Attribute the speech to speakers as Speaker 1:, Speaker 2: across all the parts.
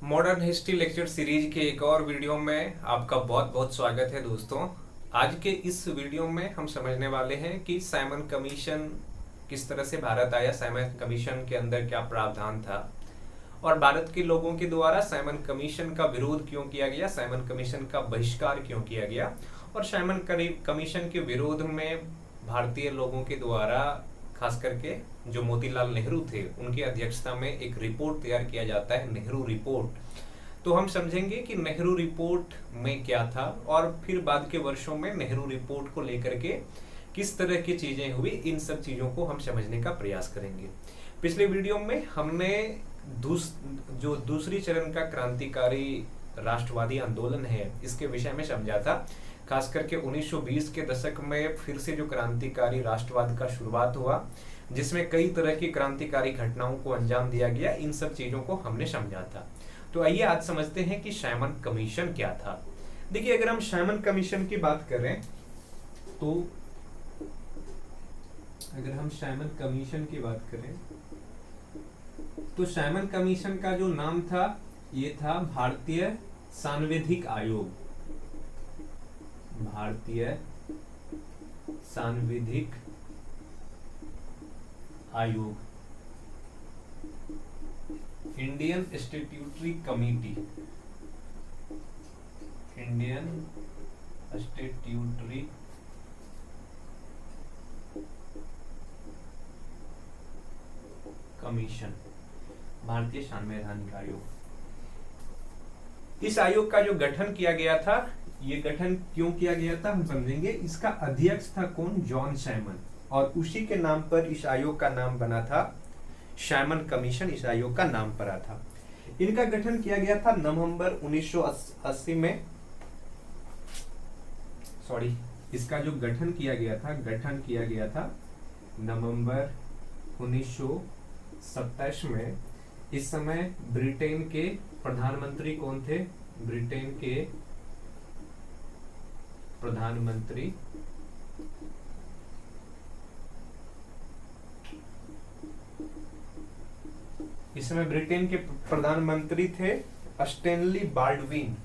Speaker 1: Modern history lecture series के एक और वीडियो में आपका बहुत बहुत स्वागत है दोस्तों। आज के इस वीडियो में हम समझने वाले हैं कि साइमन कमीशन किस तरह से भारत आया, साइमन कमीशन के अंदर क्या प्रावधान था और भारत के लोगों के द्वारा साइमन कमीशन का विरोध क्यों किया गया, साइमन कमीशन का बहिष्कार क्यों किया गया और साइमन कमीशन के विरोध में भारतीय लोगों के द्वारा खास करके जो मोतीलाल नेहरू थे उनकी अध्यक्षता में एक रिपोर्ट तैयार किया जाता है, नेहरू रिपोर्ट। तो हम समझेंगे कि नेहरू रिपोर्ट में क्या था और फिर बाद के वर्षों में नेहरू रिपोर्ट को लेकर के किस तरह की चीजें हुई, इन सब चीजों को हम समझने का प्रयास करेंगे। पिछले वीडियो में हमने जो दूसरी चरण का क्रांतिकारी राष्ट्रवादी आंदोलन है इसके विषय में समझा था। खास करके 1920 के दशक में फिर से जो क्रांतिकारी राष्ट्रवाद का शुरुआत हुआ, जिसमें कई तरह की क्रांतिकारी घटनाओं को अंजाम दिया गया, इन सब चीजों को हमने समझा था। तो आइए आज समझते हैं कि साइमन कमीशन क्या था। देखिए, अगर हम साइमन कमीशन की बात करें तो अगर हम साइमन कमीशन की बात करें तो साइमन कमीशन का जो नाम था ये था भारतीय सांविधिक आयोग। भारतीय सांविधिक आयोग, Indian statutory committee, Indian statutory commission, भारतीय संवैधानिक आयोग। इस आयोग का जो गठन किया गया था, ये गठन क्यों किया गया था हम समझेंगे। इसका अध्यक्ष था कौन? जॉन साइमन, और उसी के नाम पर इस आयोग का नाम बना था साइमन कमीशन। इस आयोग का नाम पड़ा था। इनका गठन किया गया था नवंबर 1980 में। सॉरी, इसका जो गठन किया गया था नवंबर 1927 में। इस समय ब्रिटेन के प्रधानमंत्री कौन थे? ब्रिटेन के प्रधानमंत्री इसमें ब्रिटेन के प्रधानमंत्री थे स्टैनली बाल्डविन।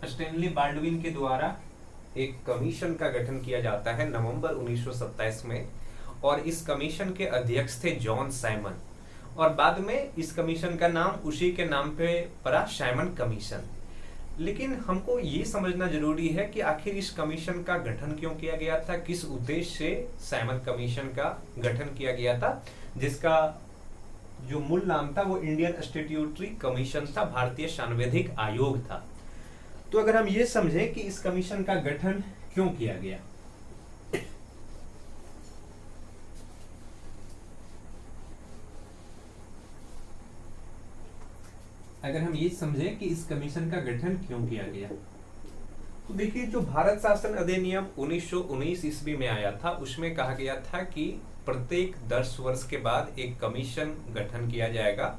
Speaker 1: स्टैनली बाल्डविन के द्वारा एक कमीशन का गठन किया जाता है नवंबर 1927 में, और इस कमीशन के अध्यक्ष थे जॉन साइमन, और बाद में इस कमीशन का नाम उसी के नाम पे पड़ा, साइमन कमीशन। लेकिन हमको ये समझना जरूरी है कि आखिर इस कमीशन का गठन क्यों किया गया था, किस उद्देश्य से साइमन कमीशन का गठन किया गया था, जिसका जो मूल नाम था वो इंडियन स्टैट्यूटरी कमीशन था, भारतीय सांविधिक आयोग था। तो अगर हम ये समझें कि इस कमीशन का गठन क्यों किया गया, अगर हम ये समझें कि इस कमीशन का गठन क्यों किया गया, तो देखिए, जो भारत शासन अधिनियम 1919 ईस्वी में आया था उसमें कहा गया था कि प्रत्येक 10 वर्ष के बाद एक कमीशन गठन किया जाएगा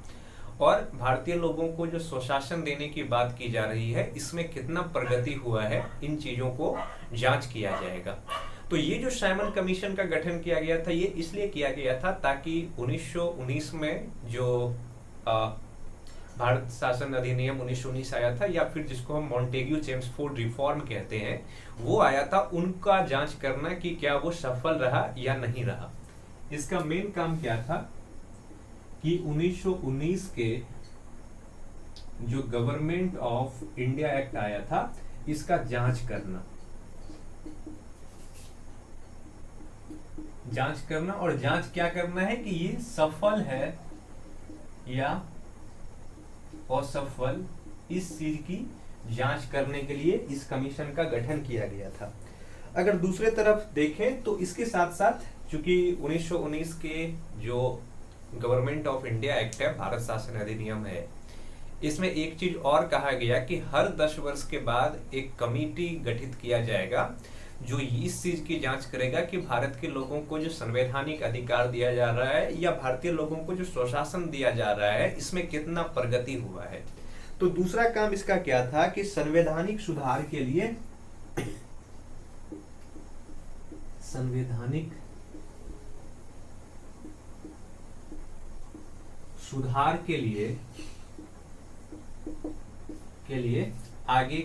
Speaker 1: और भारतीय लोगों को जो स्वशासन देने की बात की जा रही है इसमें कितना प्रगति हुआ है, इन चीजों को जांच किया जाएगा। तो ये जो साइमन कमीशन का गठन किया गया था ये इसलिए किया गया था ताकि 1919 में जो भारत शासन अधिनियम 1919 आया था, या फिर जिसको हम मॉन्टेग्यू चेम्सफोर्ड रिफॉर्म कहते हैं, वो आया था, उनका जांच करना कि क्या वो सफल रहा या नहीं रहा। इसका मेन काम क्या था कि 1919 के जो गवर्नमेंट ऑफ इंडिया एक्ट आया था इसका जांच करना, और जांच क्या करना है कि ये सफल है या असफल, इस चीज की जांच करने के लिए इस कमीशन का गठन किया गया था। अगर दूसरे तरफ देखें तो इसके साथ साथ चूंकि 1919 के जो गवर्नमेंट ऑफ इंडिया एक्ट है, भारत शासन अधिनियम है, इसमें एक चीज और कहा गया कि हर 10 वर्ष के बाद एक कमेटी गठित किया जाएगा जो इस चीज की जांच करेगा कि भारत के लोगों को जो संवैधानिक अधिकार दिया जा रहा है या भारतीय लोगों को जो स्वशासन दिया जा रहा है इसमें कितना प्रगति हुआ है। तो दूसरा काम इसका क्या था कि संवैधानिक सुधार के लिए संवैधानिक सुधार के लिए आगे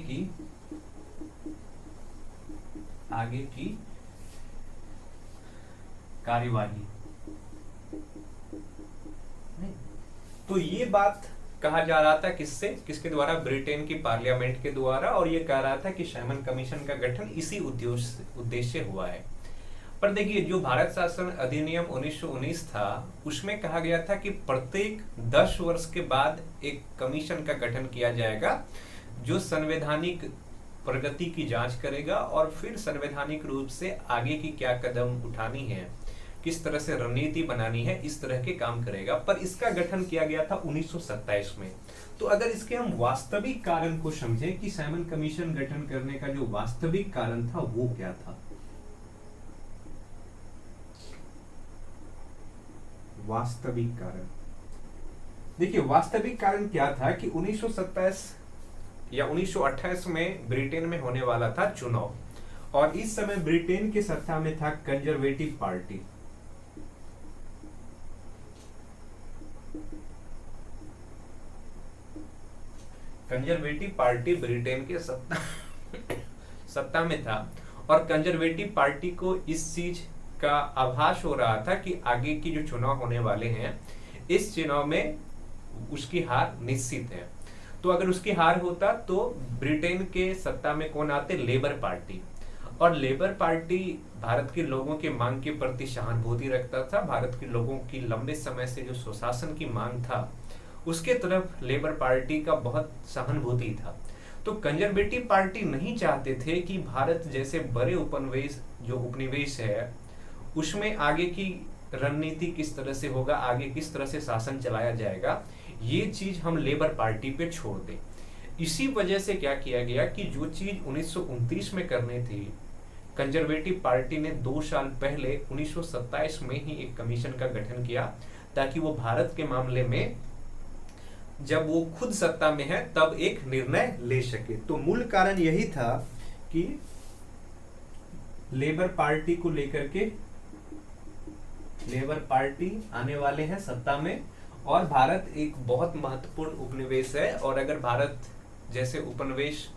Speaker 1: की कार्यवाही। तो ये बात कहा जा रहा था किसके द्वारा? ब्रिटेन की पार्लियामेंट के द्वारा, और ये कह रहा था कि साइमन कमीशन का गठन इसी उद्देश्य हुआ है। पर देखिए, जो भारत शासन अधिनियम 1919 था, उसमें कहा गया था कि प्रत्येक 10 वर्ष के बाद एक कमीशन का गठन किया जाएगा जो संवैधानिक प्रगति की जांच करेगा और फिर संवैधानिक रूप से आगे की क्या कदम उठानी है, किस तरह से रणनीति बनानी है, इस तरह के काम करेगा। पर इसका गठन किया गया था 1927 में। तो अगर इसके हम वास्तविक कारण को समझें कि साइमन कमीशन गठन करने का जो वास्तविक कारण था वो क्या था। वास्तविक कारण, देखिए वास्तविक कारण क्या था कि 1927 या 1928 में ब्रिटेन में होने वाला था चुनाव, और इस समय ब्रिटेन के सत्ता में था conservative party. Conservative party Britain के सत्ता में था, और कंजर्वेटिव पार्टी को इस चीज का आभास हो रहा था कि आगे की जो चुनाव होने वाले हैं, इस चुनाव में उसकी हार निश्चित है। तो अगर उसकी हार होता तो ब्रिटेन के सत्ता में कौन आते? Labour party. और लेबर पार्टी भारत के लोगों के मांग के प्रति सहानुभूति रखता था। भारत के लोगों की लंबे समय से जो सुशासन की मांग था, उसके तरफ लेबर पार्टी का बहुत सहानुभूति था। तो कंजर्वेटिव पार्टी नहीं चाहते थे कि भारत जैसे बड़े उपनिवेश है, उसमें आगे की रणनीति किस तरह से होगा, आगे किस तरह से शासन चलाया जाएगा, ये चीज हम लेबर पार्टी पे छोड़ दें। इसी वजह से क्या किया गया कि जो चीज 1929 में करनी थी, कंजर्वेटिव पार्टी ने 2 साल पहले 1927 में ही एक कमीशन का गठन किया, ताकि वो भारत के मामले में जब वो खुद सत्ता में है तब एक निर्णय ले सके। तो मूल कारण यही था कि लेबर पार्टी को लेकर के, लेबर पार्टी आने वाले हैं सत्ता में, और भारत एक बहुत महत्वपूर्ण उपनिवेश है, और अगर भारत जैसे उपनिवेश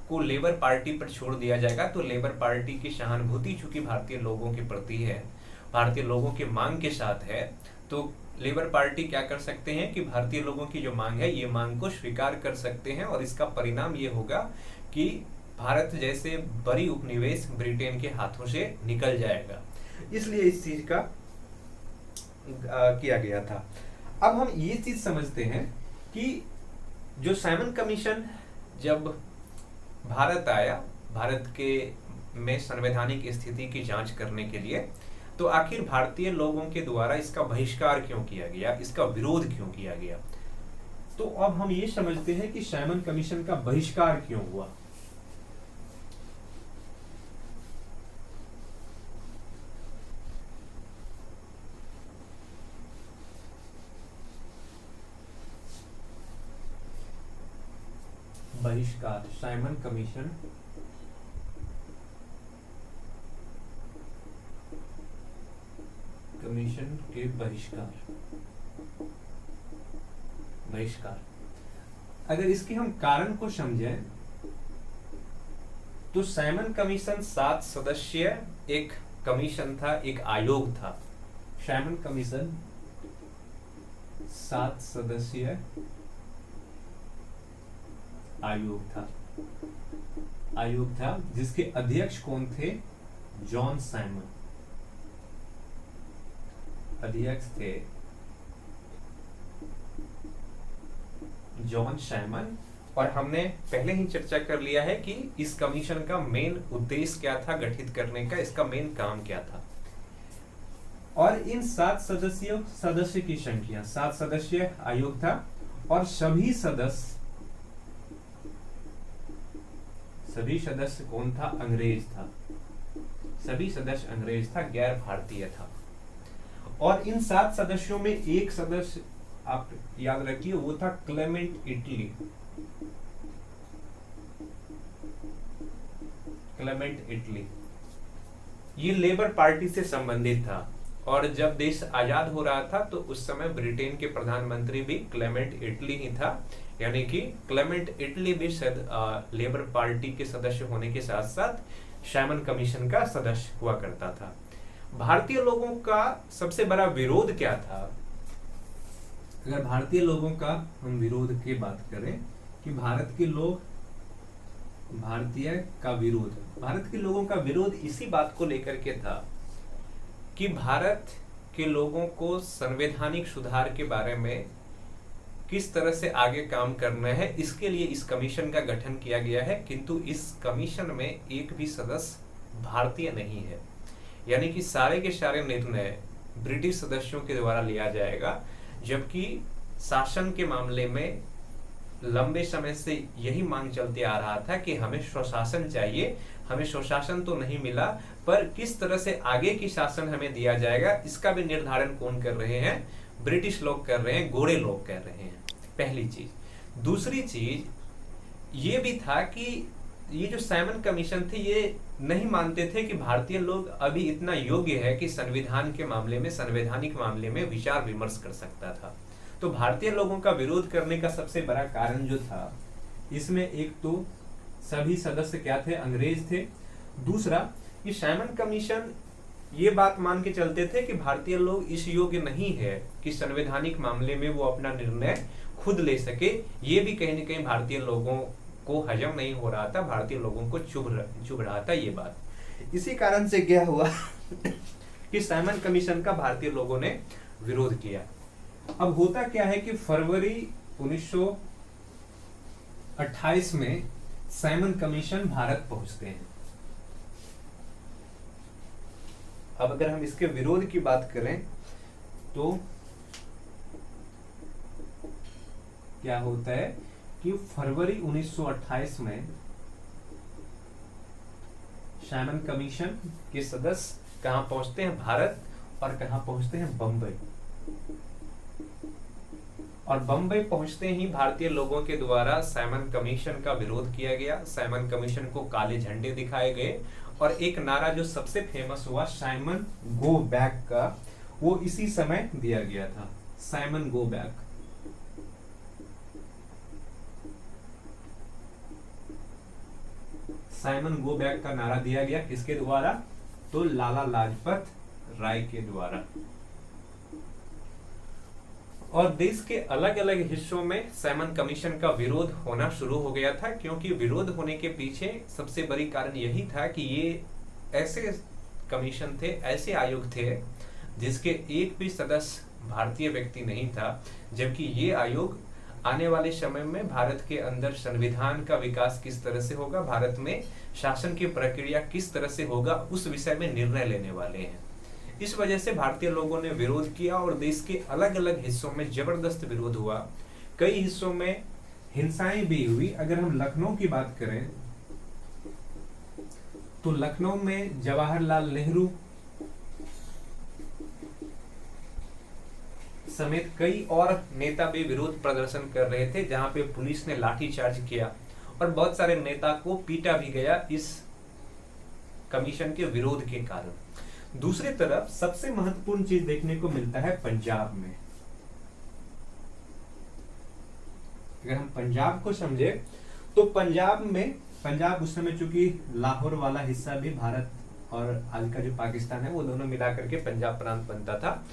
Speaker 1: को लेबर पार्टी पर छोड़ दिया जाएगा तो लेबर पार्टी की सहानुभूति चूंकि भारतीय लोगों के प्रति है, भारतीय लोगों के मांग के साथ है, तो लेबर पार्टी क्या कर सकते हैं कि भारतीय लोगों की जो मांग है, ये मांग को स्वीकार कर सकते हैं, और इसका परिणाम ये होगा कि भारत जैसे बड़ी उपनिवेश ब्रिटेन के हाथों से निकल जाएगा। इसलिए इस चीज का किया गया था। अब हम ये चीज समझते हैं कि जो साइमन कमीशन जब भारत आया, भारत के में संवैधानिक स्थिति की जांच करने के लिए, तो आखिर भारतीय लोगों के द्वारा इसका बहिष्कार क्यों किया गया, इसका विरोध क्यों किया गया। तो अब हम ये समझते हैं कि साइमन कमीशन का बहिष्कार क्यों हुआ। बहिष्कार, साइमन कमीशन के बहिष्कार। अगर इसके हम कारण को समझें तो साइमन कमीशन 7 सदस्यीय एक कमीशन था, एक आयोग था। साइमन कमीशन 7 सदस्यीय आयोग था जिसके अध्यक्ष कौन थे? John Simon. अध्यक्ष थे जॉन साइमन। और हमने पहले ही चर्चा कर लिया है कि इस कमीशन का मेन उद्देश्य क्या था गठित करने का, इसका मेन काम क्या था। और इन 7 सदस्य की संख्या, 7 सदस्यीय आयोग था, और सभी सदस्य कौन था? अंग्रेज था। सभी सदस्य अंग्रेज था, गैर भारतीय था। और इन 7 सदस्यों में एक सदस्य आप याद रखिए, वो था क्लेमेंट इटली। ये लेबर पार्टी से संबंधित था। और जब देश आजाद हो रहा था तो उस समय ब्रिटेन के प्रधानमंत्री भी क्लेमेंट इटली ही था, यानी कि क्लेमेंट इटली भी लेबर पार्टी के सदस्य होने के साथ साथ साइमन कमीशन का सदस्य हुआ करता था। भारतीय लोगों का सबसे बड़ा विरोध क्या था? अगर भारतीय लोगों का हम विरोध की बात करें कि भारत के लोगों का विरोध इसी बात को लेकर के था कि भारत के लोगों को संवैधानिक सुधार के बारे में किस तरह से आगे काम करना है, इसके लिए इस कमीशन का गठन किया गया है। किंतु इस कमीशन में एक भी सदस्य भारतीय नहीं है, यानी कि सारे के सारे निर्णय ब्रिटिश सदस्यों के द्वारा लिया जाएगा। जबकि शासन के मामले में लंबे समय से यही मांग चलते आ रहा था कि हमें स्वशासन चाहिए। हमें स्वशासन तो नहीं मिला, पर किस तरह से आगे की शासन हमें दिया जाएगा इसका भी निर्धारण कौन कर रहे हैं? ब्रिटिश लोग कर रहे हैं, गोरे लोग कर रहे हैं, पहली चीज। दूसरी चीज ये भी था कि ये जो साइमन कमीशन थे ये नहीं मानते थे कि भारतीय लोग अभी इतना योग्य है कि संविधान के मामले में, संवैधानिक मामले में विचार विमर्श कर सकता था। तो भारतीय लोगों का विरोध करने का सबसे बड़ा कारण जो था, इसमें एक तो सभी सदस्य क्या थे? अंग्रेज थे। दूसरा, ये साइमन कमीशन ये बात मान के चलते थे कि भारतीय लोग इस योग्य नहीं है कि संवैधानिक मामले में वो अपना निर्णय खुद ले सके। ये भी कहीं न कहीं भारतीय लोगों को हजम नहीं हो रहा था, भारतीय लोगों को चुभ रहा था ये बात। इसी कारण से क्या हुआ कि साइमन कमीशन का भारतीय लोगों ने विरोध किया। अब होता क्या है कि फरवरी 1928 में साइमन कमीशन भारत पहुंचते हैं। अब अगर हम इसके विरोध की बात करें तो क्या होता है कि फरवरी 1928 में साइमन कमीशन के सदस्य कहां पहुंचते हैं? भारत। और कहां पहुंचते हैं? बंबई। और बंबई पहुंचते ही भारतीय लोगों के द्वारा साइमन कमीशन का विरोध किया गया। साइमन कमीशन को काले झंडे दिखाए गए और एक नारा जो सबसे फेमस हुआ साइमन गो बैक का, वो इसी समय दिया गया था। Simon go back. Simon go back का नारा दिया गया किसके द्वारा? तो लाला लाजपत राय के द्वारा। और देश के अलग अलग हिस्सों में साइमन कमीशन का विरोध होना शुरू हो गया था, क्योंकि विरोध होने के पीछे सबसे बड़ी कारण यही था कि ये ऐसे कमीशन थे, ऐसे आयोग थे जिसके एक भी सदस्य भारतीय व्यक्ति नहीं था। जबकि ये आयोग आने वाले समय में भारत के अंदर संविधान का विकास किस तरह से होगा, भारत में शासन की प्रक्रिया किस तरह से होगा, उस विषय में निर्णय लेने वाले हैं। इस वजह से भारतीय लोगों ने विरोध किया और देश के अलग अलग हिस्सों में जबरदस्त विरोध हुआ। कई हिस्सों में हिंसाएं भी हुई। अगर हम लखनऊ की बात करें तो लखनऊ में जवाहरलाल नेहरू समेत कई और नेता भी विरोध प्रदर्शन कर रहे थे, जहां पे पुलिस ने लाठीचार्ज किया और बहुत सारे नेता को पीटा भी गया इस कमीशन के विरोध के कारण। दूसरी तरफ सबसे महत्वपूर्ण चीज देखने को मिलता है पंजाब में। अगर हम पंजाब को समझे तो पंजाब उस समय चूंकि लाहौर वाला हिस्सा भी भारत और आज का जो पाकिस्तान है वो दोनों मिलाकर के पंजाब प्रांत बनता था।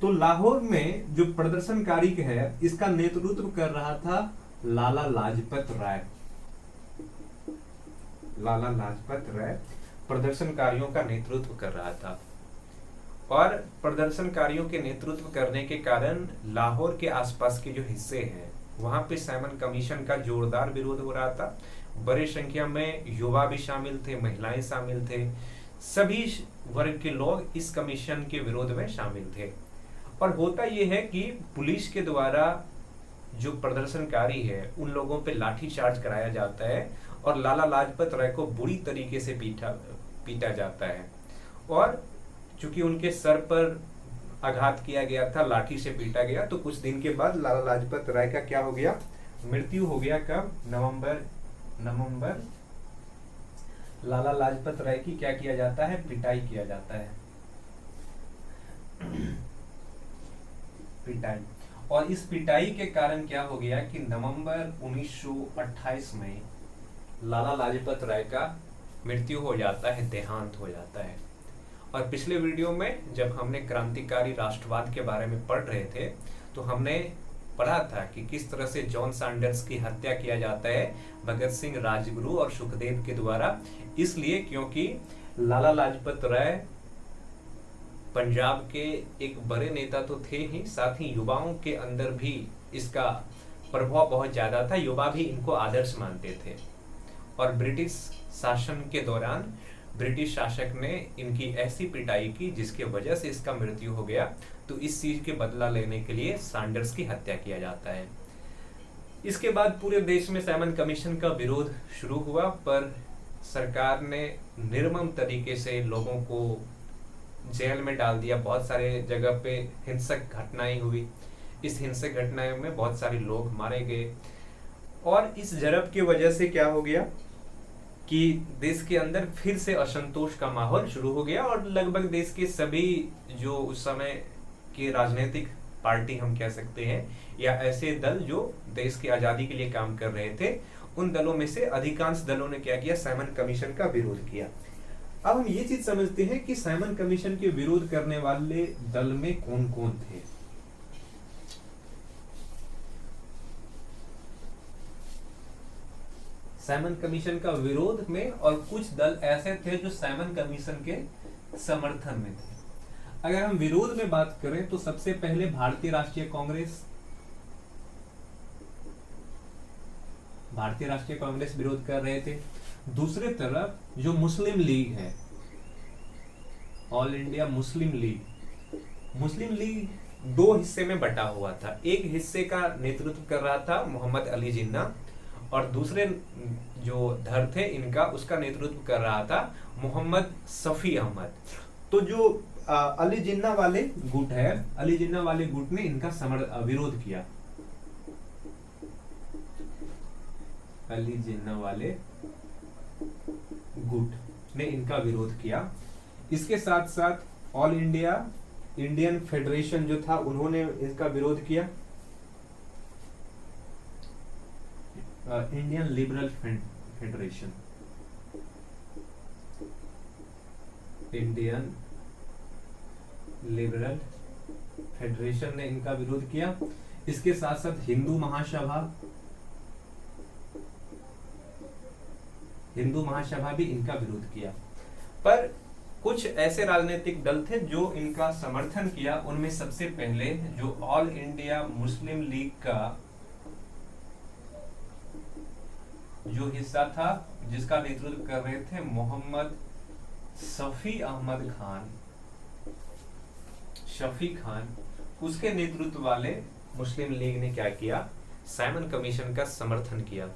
Speaker 1: तो लाहौर में जो प्रदर्शनकारी है इसका नेतृत्व कर रहा था लाला लाजपत राय। लाला लाजपत राय प्रदर्शनकारियों का नेतृत्व कर रहा था और प्रदर्शनकारियों के नेतृत्व करने के कारण लाहौर के आसपास के जो हिस्से हैं वहां पे साइमन कमीशन का जोरदार विरोध हो रहा था। बड़ी संख्या में युवा भी शामिल थे, महिलाएं शामिल थे, सभी वर्ग के लोग इस कमीशन के विरोध में शामिल थे। और होता यह है कि पुलिस के द्वारा जो प्रदर्शनकारी है उन लोगों पे लाठीचार्ज कराया जाता है और लाला लाजपत राय को बुरी तरीके से पीटा जाता है। और चूंकि उनके सर पर आघात किया गया था, लाठी से पीटा गया, तो कुछ दिन के बाद लाला लाजपत राय का क्या हो गया, मृत्यु हो गया। कब? नवंबर लाला लाजपत राय की क्या किया जाता है, पिटाई किया जाता है, पिटाई। और इस पिटाई के कारण क्या हो गया कि नवंबर 1928 में लाला लाजपत राय का मृत्यु हो जाता है, देहांत हो जाता है। और पिछले वीडियो में जब हमने क्रांतिकारी राष्ट्रवाद के बारे में पढ़ रहे थे तो हमने पढ़ा था कि किस तरह से जॉन सैंडर्स की हत्या किया जाता है भगत सिंह, राजगुरु और सुखदेव के द्वारा, इसलिए क्योंकि लाला लाजपत राय पंजाब के एक बड़े नेता तो थे ही, साथ ही युवाओं के अंदर भी इसका प्रभाव बहुत ज्यादा था, युवा भी इनको आदर्श मानते थे। और ब्रिटिश शासन के दौरान ब्रिटिश शासक ने इनकी ऐसी पिटाई की जिसके वजह से इसका मृत्यु हो गया। तो इस चीज के बदला लेने के लिए सैंडर्स की हत्या किया जाता है। इसके बाद पूरे देश में साइमन कमीशन का विरोध शुरू हुआ, पर सरकार ने निर्मम तरीके से लोगों को जेल में डाल दिया। बहुत सारे जगह पे हिंसक घटनाएं हुई, इस हिंसक घटनाओं में बहुत सारे लोग मारे गए। और इस जरब की वजह से क्या हो गया कि देश के अंदर फिर से असंतोष का माहौल शुरू हो गया और लगभग देश के सभी जो उस समय के राजनीतिक पार्टी हम कह सकते हैं या ऐसे दल जो देश की आजादी के लिए काम कर रहे थे, उन दलों में से अधिकांश दलों ने क्या किया, साइमन कमीशन का विरोध किया। अब हम ये चीज समझते हैं कि साइमन कमीशन के विरोध करने वाले दल में कौन कौन थे। साइमन कमीशन का विरोध में और कुछ दल ऐसे थे जो साइमन कमीशन के समर्थन में थे। अगर हम विरोध में बात करें तो सबसे पहले भारतीय राष्ट्रीय कांग्रेस विरोध कर रहे थे। दूसरी तरफ जो मुस्लिम लीग है, ऑल इंडिया मुस्लिम लीग दो हिस्से में बटा हुआ था। एक हिस्से का नेतृत्व कर रहा था मोहम्मद अली जिन्ना और दूसरे जो धड़ थे इनका, उसका नेतृत्व कर रहा था मोहम्मद शफी अहमद। तो जो अली जिन्ना वाले गुट है, अली जिन्ना वाले गुट ने इनका विरोध किया। अली जिन्ना वाले गुट ने इनका विरोध किया। इसके साथ साथ ऑल इंडिया इंडियन फेडरेशन जो था, उन्होंने इसका विरोध किया। Indian liberal federation, Indian liberal federation ने इनका विरोध किया। इसके साथ साथ हिंदू महासभा भी इनका विरोध किया। पर कुछ ऐसे राजनीतिक दल थे जो इनका समर्थन किया। उनमें सबसे पहले जो ऑल इंडिया मुस्लिम लीग का जो हिस्सा था, जिसका नेतृत्व कर रहे थे मोहम्मद शफी खान, उसके नेतृत्व वाले मुस्लिम लीग ने क्या किया, साइमन कमीशन का समर्थन किया।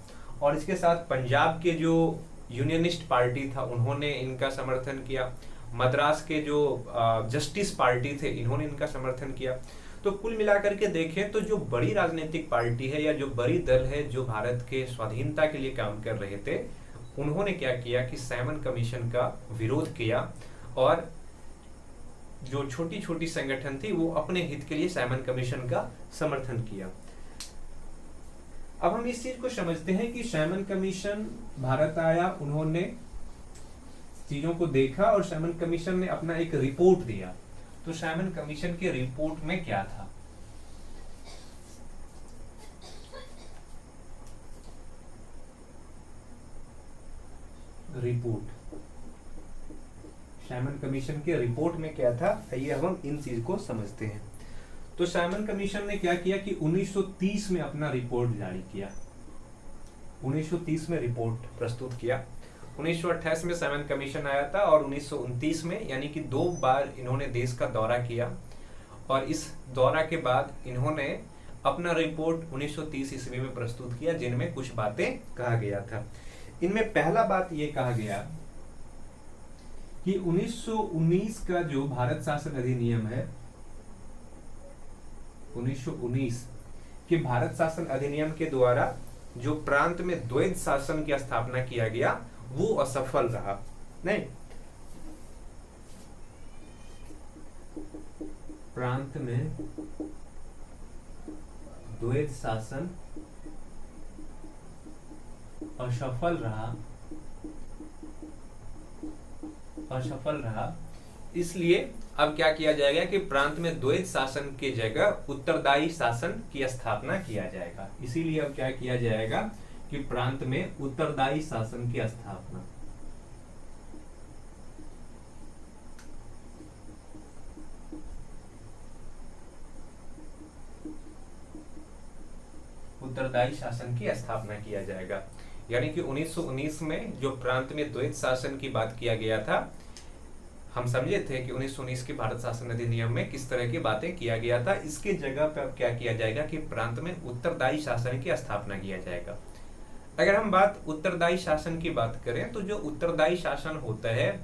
Speaker 1: और इसके साथ पंजाब के जो यूनियनिस्ट पार्टी था, उन्होंने इनका समर्थन किया। मद्रास के जो जस्टिस पार्टी थे, इन्होंने इनका समर्थन किया। तो कुल मिलाकर के देखें तो जो बड़ी राजनीतिक पार्टी है या जो बड़ी दल है जो भारत के स्वाधीनता के लिए काम कर रहे थे, उन्होंने क्या किया कि साइमन कमीशन का विरोध किया। और जो छोटी छोटी संगठन थी वो अपने हित के लिए साइमन कमीशन का समर्थन किया। अब हम इस चीज को समझते हैं कि साइमन कमीशन भारत आया, उन्होंने चीजों को देखा और साइमन कमीशन ने अपना एक रिपोर्ट दिया। तो साइमन कमीशन के रिपोर्ट में क्या था? साइमन कमीशन के रिपोर्ट में क्या था, आइए हम इन चीज को समझते हैं। तो साइमन कमीशन ने क्या किया कि 1930 में अपना रिपोर्ट जारी किया। 1930 में रिपोर्ट प्रस्तुत किया। 1928 में साइमन कमीशन आया था और 1929 में, यानी कि 2 बार इन्होंने देश का दौरा किया। और इस दौरा के बाद इन्होंने अपना रिपोर्ट 1930 ईस्वी में प्रस्तुत किया, जिनमें कुछ बातें कहा गया था। इनमें पहला बात यह कहा गया कि 1919 का जो भारत शासन अधिनियम है, 1919 के भारत शासन अधिनियम के द्वारा जो प्रांत में द्वैध शासन की स्थापना किया गया, वो असफल रहा। नहीं, प्रांत में द्वैत शासन असफल रहा। इसलिए अब क्या किया जाएगा कि प्रांत में द्वैत शासन की जगह उत्तरदायी शासन की स्थापना किया जाएगा। इसीलिए अब क्या किया जाएगा कि प्रांत में उत्तरदायी शासन की स्थापना। उत्तरदायी शासन की स्थापना किया जाएगा। यानी कि 1919 में जो प्रांत में द्वैत शासन की बात किया गया था, हम समझे थे कि 1919 के भारत शासन अधिनियम में किस तरह की बातें किया गया था। इसके जगह पर अब क्या किया जाएगा कि प्रांत में उत्तरदायी शासन की स्थापना किया जाएगा। अगर हम उत्तरदायी शासन की बात करें तो जो उत्तरदायी शासन होता है,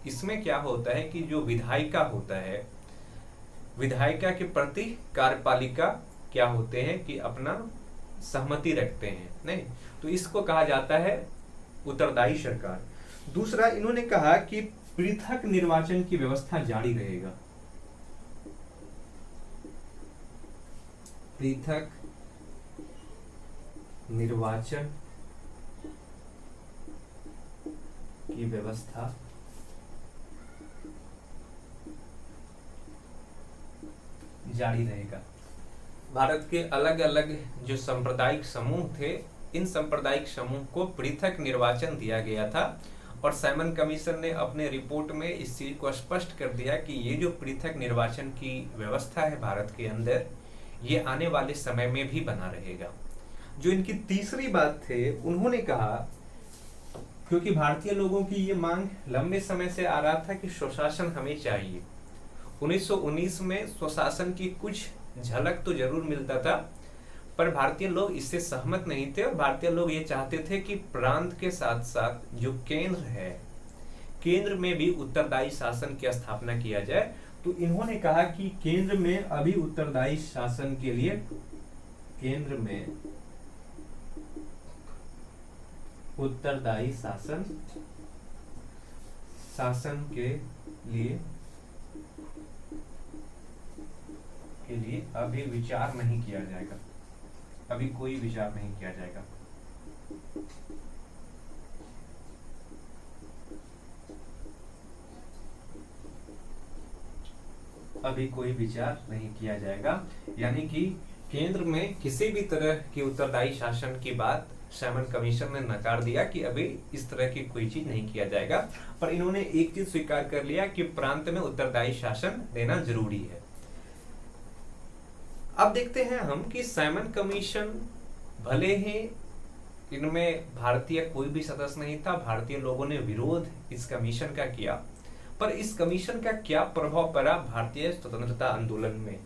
Speaker 1: इसमें क्या होता है कि जो विधायिका होता है, विधायिका के प्रति कार्यपालिका क्या होते हैं कि अपना सहमति रखते हैं। नहीं, तो इसको कहा जाता है उत्तरदायी सरकार। दूसरा, इन्होंने कहा कि पृथक निर्वाचन की व्यवस्था जारी रहेगा। पृथक निर्वाचन की व्यवस्था जारी रहेगा। भारत के अलग अलग जो सांप्रदायिक समूह थे, इन सांप्रदायिक समूह को पृथक निर्वाचन दिया गया था और साइमन कमीशन ने अपने रिपोर्ट में इस चीज को स्पष्ट कर दिया कि ये जो पृथक निर्वाचन की व्यवस्था है भारत के अंदर, ये आने वाले समय में भी बना रहेगा। जो इनकी तीसरी बात थे, उन्होंने कहा, क्योंकि भारतीय लोगों की ये मांग लंबे समय से आ रहा था कि स्वशासन हमें चाहिए। 1919 में स्वशासन की कुछ झलक तो जरूर मिलता था, पर भारतीय लोग इससे सहमत नहीं थे और भारतीय लोग ये चाहते थे कि प्रांत के साथ साथ जो केंद्र है, केंद्र में भी उत्तरदायी शासन की स्थापना किया जाए। तो इन्होंने कहा कि केंद्र में अभी उत्तरदायी शासन के लिए, केंद्र में उत्तरदायी शासन के लिए अभी विचार नहीं किया जाएगा। अभी कोई विचार नहीं किया जाएगा। अभी कोई विचार नहीं किया जाएगा। यानी कि केंद्र में किसी भी तरह की उत्तरदायी शासन की बात साइमन कमीशन ने नकार दिया कि अभी इस तरह की कोई चीज नहीं किया जाएगा। पर इन्होंने एक चीज स्वीकार कर लिया कि प्रांत में उत्तरदायी शासन देना जरूरी है। अब देखते हैं हम कि साइमन कमीशन, भले ही इनमें भारतीय कोई भी सदस्य नहीं था, भारतीय लोगों ने विरोध इस कमीशन का किया, पर इस कमीशन का क्या प्रभाव पड़ा भारतीय स्वतंत्रता आंदोलन में।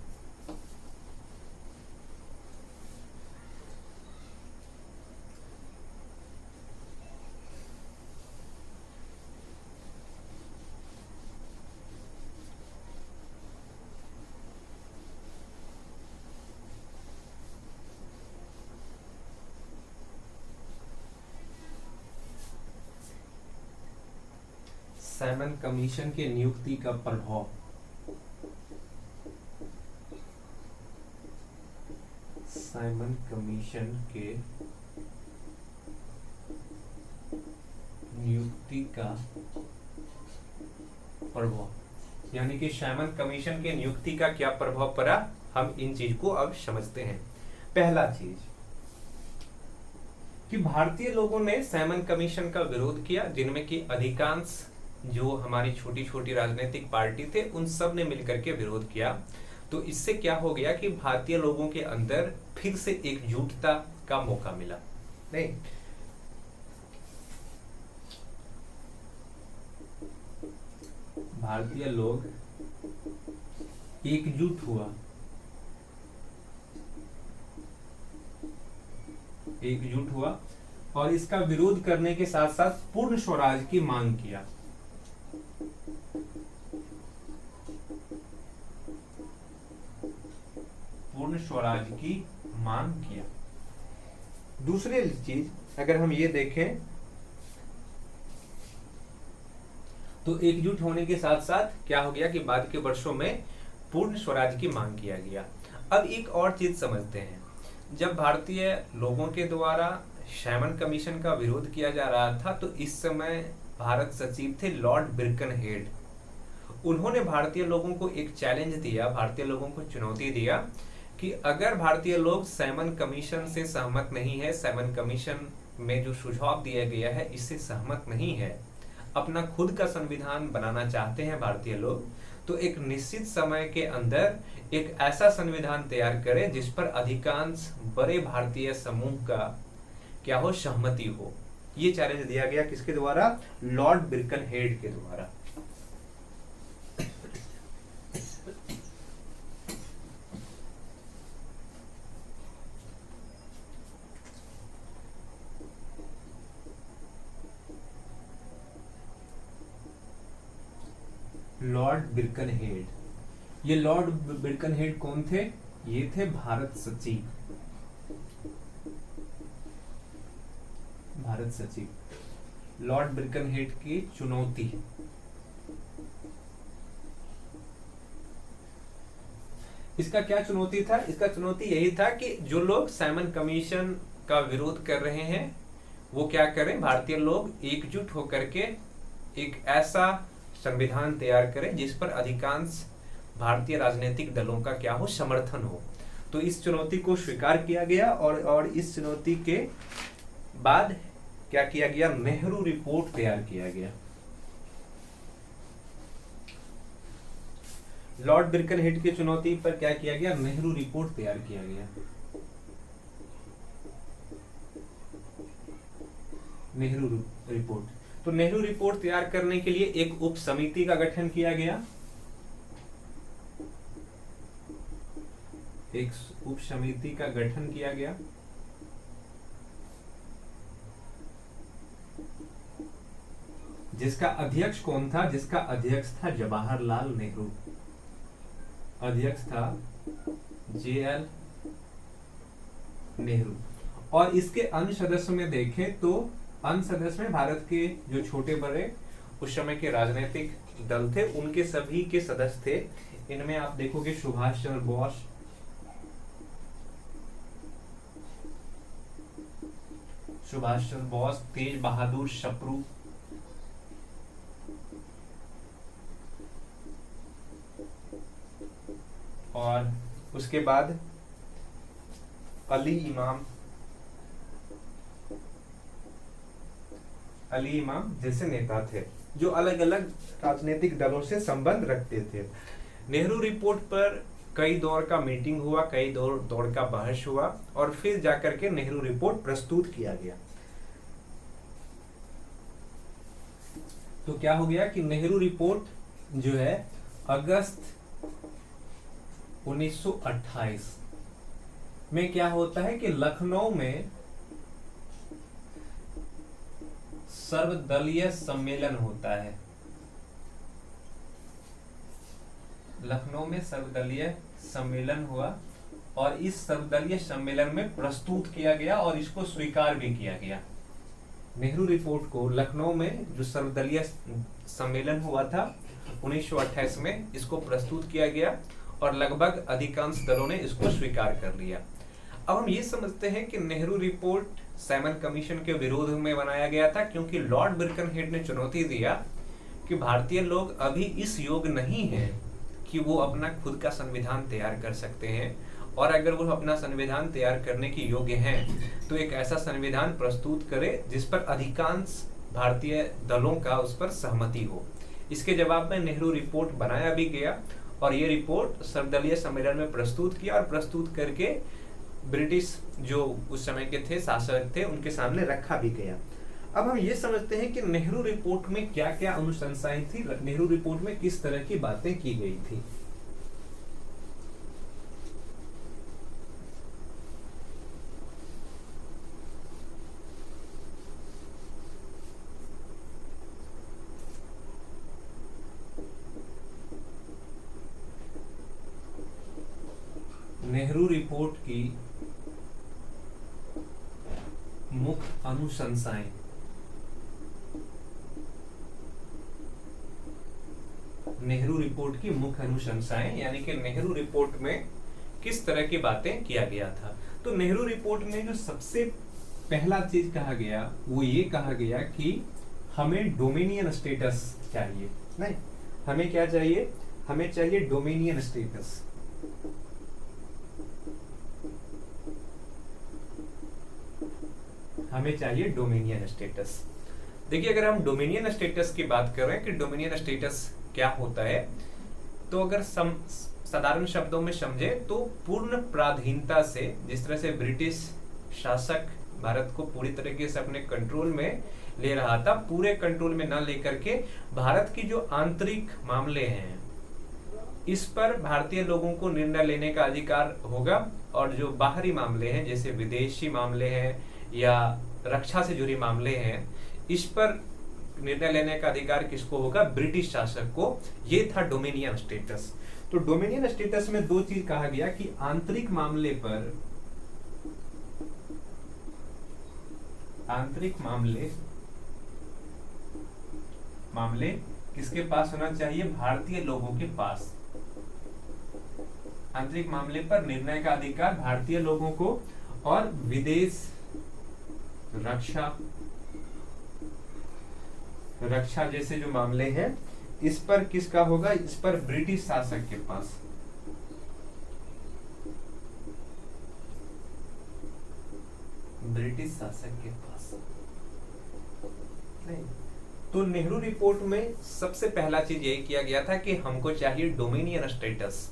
Speaker 1: साइमन कमीशन के नियुक्ति का प्रभाव, साइमन कमीशन के नियुक्ति का प्रभाव, यानी कि साइमन कमीशन के नियुक्ति का क्या प्रभाव पड़ा, हम इन चीज को अब समझते हैं। पहला चीज कि भारतीय लोगों ने साइमन कमीशन का विरोध किया, जिनमें कि अधिकांश जो हमारी छोटी छोटी राजनीतिक पार्टी थे, उन सब ने मिलकर के विरोध किया। तो इससे क्या हो गया कि भारतीय लोगों के अंदर फिर से एकजुटता का मौका मिला। नहीं, भारतीय लोग एकजुट हुआ और इसका विरोध करने के साथ साथ पूर्ण स्वराज की मांग किया। पूर्ण स्वराज की मांग किया। दूसरी चीज अगर हम ये देखें तो एकजुट होने के साथ साथ क्या हो गया कि बाद के वर्षों में पूर्ण स्वराज की मांग किया गया। अब एक और चीज समझते हैं, जब भारतीय लोगों के द्वारा साइमन कमीशन का विरोध किया जा रहा था तो इस समय भारत सचिव थे लॉर्ड बिरकनहेड। उन्होंने भारतीय लोगों को एक चैलेंज दिया, भारतीय लोगों को चुनौती दिया कि अगर भारतीय लोग साइमन कमीशन से सहमत नहीं है, साइमन कमीशन में जो सुझाव दिया गया है इससे सहमत नहीं है, अपना खुद का संविधान बनाना चाहते हैं भारतीय लोग, तो एक निश्चित समय के अंदर एक ऐसा संविधान तैयार करें जिस पर अधिकांश बड़े भारतीय समूह का क्या हो, सहमति हो। ये चैलेंज दिया गया किसके द्वारा? लॉर्ड बिरकनहेड के द्वारा। लॉर्ड बिरकनहेड, ये लॉर्ड बिरकनहेड कौन थे? ये थे भारत सचिव, भारत सचिव। लॉर्ड बिरकनहेड की चुनौती, इसका क्या चुनौती था? इसका चुनौती यही था कि जो लोग साइमन कमीशन का विरोध कर रहे हैं वो क्या करें, भारतीय लोग एकजुट होकर के एक ऐसा संविधान तैयार करें जिस पर अधिकांश भारतीय राजनीतिक दलों का क्या हो, समर्थन हो। तो इस चुनौती को स्वीकार किया गया और इस चुनौती के बाद क्या किया गया, नेहरू रिपोर्ट तैयार किया गया। लॉर्ड बिरकनहेड की चुनौती पर क्या किया गया, नेहरू रिपोर्ट तैयार किया गया। नेहरू रिपोर्ट, तो नेहरू रिपोर्ट तैयार करने के लिए एक उप समिति का गठन किया गया, एक उप समिति का गठन किया गया। जिसका अध्यक्ष कौन था? जिसका अध्यक्ष था जवाहरलाल नेहरू, अध्यक्ष था JL नेहरू। और इसके अन्य सदस्य में देखें तो अन्य सदस्य में भारत के जो छोटे बड़े उस समय के राजनीतिक दल थे उनके सभी के सदस्य थे। इनमें आप देखोगे सुभाष चंद्र बोस, तेज बहादुर सप्रू, और उसके बाद अली इमाम जैसे नेता थे जो अलग अलग राजनीतिक दलों से संबंध रखते थे। नेहरू रिपोर्ट पर कई दौर का मीटिंग हुआ, कई दौर का बहस हुआ और फिर जाकर के नेहरू रिपोर्ट प्रस्तुत किया गया। तो क्या हो गया कि नेहरू रिपोर्ट जो है अगस्त 1928 में क्या होता है कि लखनऊ में सर्वदलीय सम्मेलन होता है। लखनऊ में सर्वदलीय सम्मेलन हुआ और इस सर्वदलीय सम्मेलन में प्रस्तुत किया गया और इसको स्वीकार भी किया गया। नेहरू रिपोर्ट को लखनऊ में जो सर्वदलीय सम्मेलन हुआ था 1928 में, इसको प्रस्तुत किया गया और लगभग अधिकांश दलों ने इसको स्वीकार कर लिया। अब हम ये समझते हैं कि नेहरू रिपोर्ट साइमन कमीशन के विरोध में बनाया गया था क्योंकि लॉर्ड बिरकनहेड ने चुनौती दिया कि भारतीय लोग अभी इस योग्य नहीं हैं कि वो अपना खुद का संविधान तैयार कर सकते हैं, और अगर वो अपना संविधान तैयार करने की योग्य हैं तो एक ऐसा संविधान प्रस्तुत करे जिस पर अधिकांश भारतीय दलों का उस पर सहमति हो। इसके जवाब में नेहरू रिपोर्ट बनाया भी गया और ये रिपोर्ट सर्वदलीय सम्मेलन में प्रस्तुत किया और प्रस्तुत करके ब्रिटिश जो उस समय के थे शासक थे उनके सामने रखा भी गया। अब हम ये समझते हैं कि नेहरू रिपोर्ट में क्या क्या अनुशंसाएं थी, नेहरू रिपोर्ट में किस तरह की बातें की गई थी। नेहरू रिपोर्ट की मुख्य अनुशंसाएं, नेहरू रिपोर्ट की मुख्य अनुशंसाएं, यानी कि नेहरू रिपोर्ट में किस तरह की बातें किया गया था। तो नेहरू रिपोर्ट में जो सबसे पहला चीज कहा गया वो ये कहा गया कि हमें डोमिनियन स्टेटस चाहिए। नहीं, हमें क्या चाहिए? हमें चाहिए डोमिनियन स्टेटस। हमें चाहिए डोमिनियन स्टेटस। देखिए, अगर हम डोमिनियन स्टेटस की बात कर रहे हैं कि डोमिनियन स्टेटस क्या होता है, तो अगर साधारण शब्दों में समझे तो पूर्ण पराधीनता से, जिस तरह से ब्रिटिश शासक भारत को पूरी तरीके से अपने कंट्रोल में ले रहा था, पूरे कंट्रोल में न लेकर के भारत की जो आंतरिक मामले हैं इस पर भारतीय लोगों को निर्णय लेने का अधिकार होगा, और जो बाहरी मामले हैं जैसे विदेशी मामले हैं या रक्षा से जुड़े मामले हैं, इस पर निर्णय लेने का अधिकार किसको होगा? ब्रिटिश शासक को। ये था डोमिनियन स्टेटस। तो डोमिनियन स्टेटस में दो चीज कहा गया कि आंतरिक मामले पर, आंतरिक मामले किसके पास होना चाहिए? भारतीय लोगों के पास। आंतरिक मामले पर निर्णय का अधिकार भारतीय लोगों को, और विदेश रक्षा जैसे जो मामले हैं इस पर किसका होगा? इस पर ब्रिटिश शासक के पास। ब्रिटिश शासक के पास। नहीं, तो नेहरू रिपोर्ट में सबसे पहला चीज यही किया गया था कि हमको चाहिए डोमिनियन स्टेटस।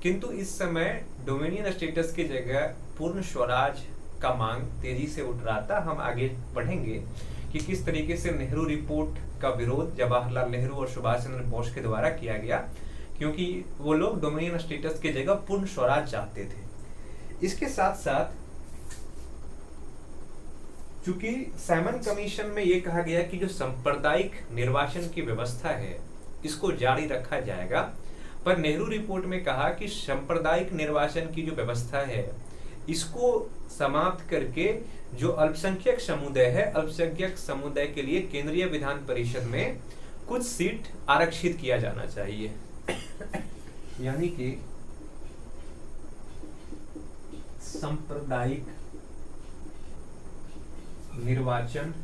Speaker 1: किंतु इस समय डोमिनियन स्टेटस की जगह पूर्ण स्वराज का मांग तेजी से उठ रहा था। हम आगे बढ़ेंगे कि किस तरीके से नेहरू रिपोर्ट का विरोध जवाहरलाल नेहरू और सुभाष चंद्र बोस के द्वारा किया गया, क्योंकि वो लोग डोमिनियन स्टेटस की जगह पूर्ण स्वराज चाहते थे। इसके साथ साथ चूंकि साइमन कमीशन में ये कहा गया कि जो सांप्रदायिक निर्वाचन की व्यवस्था है इसको जारी रखा जाएगा, पर नेहरू रिपोर्ट में कहा कि सांप्रदायिक निर्वाचन की जो व्यवस्था है इसको समाप्त करके जो अल्पसंख्यक समुदाय है, अल्पसंख्यक समुदाय के लिए केंद्रीय विधान परिषद में कुछ सीट आरक्षित किया जाना चाहिए। यानी कि सांप्रदायिक निर्वाचन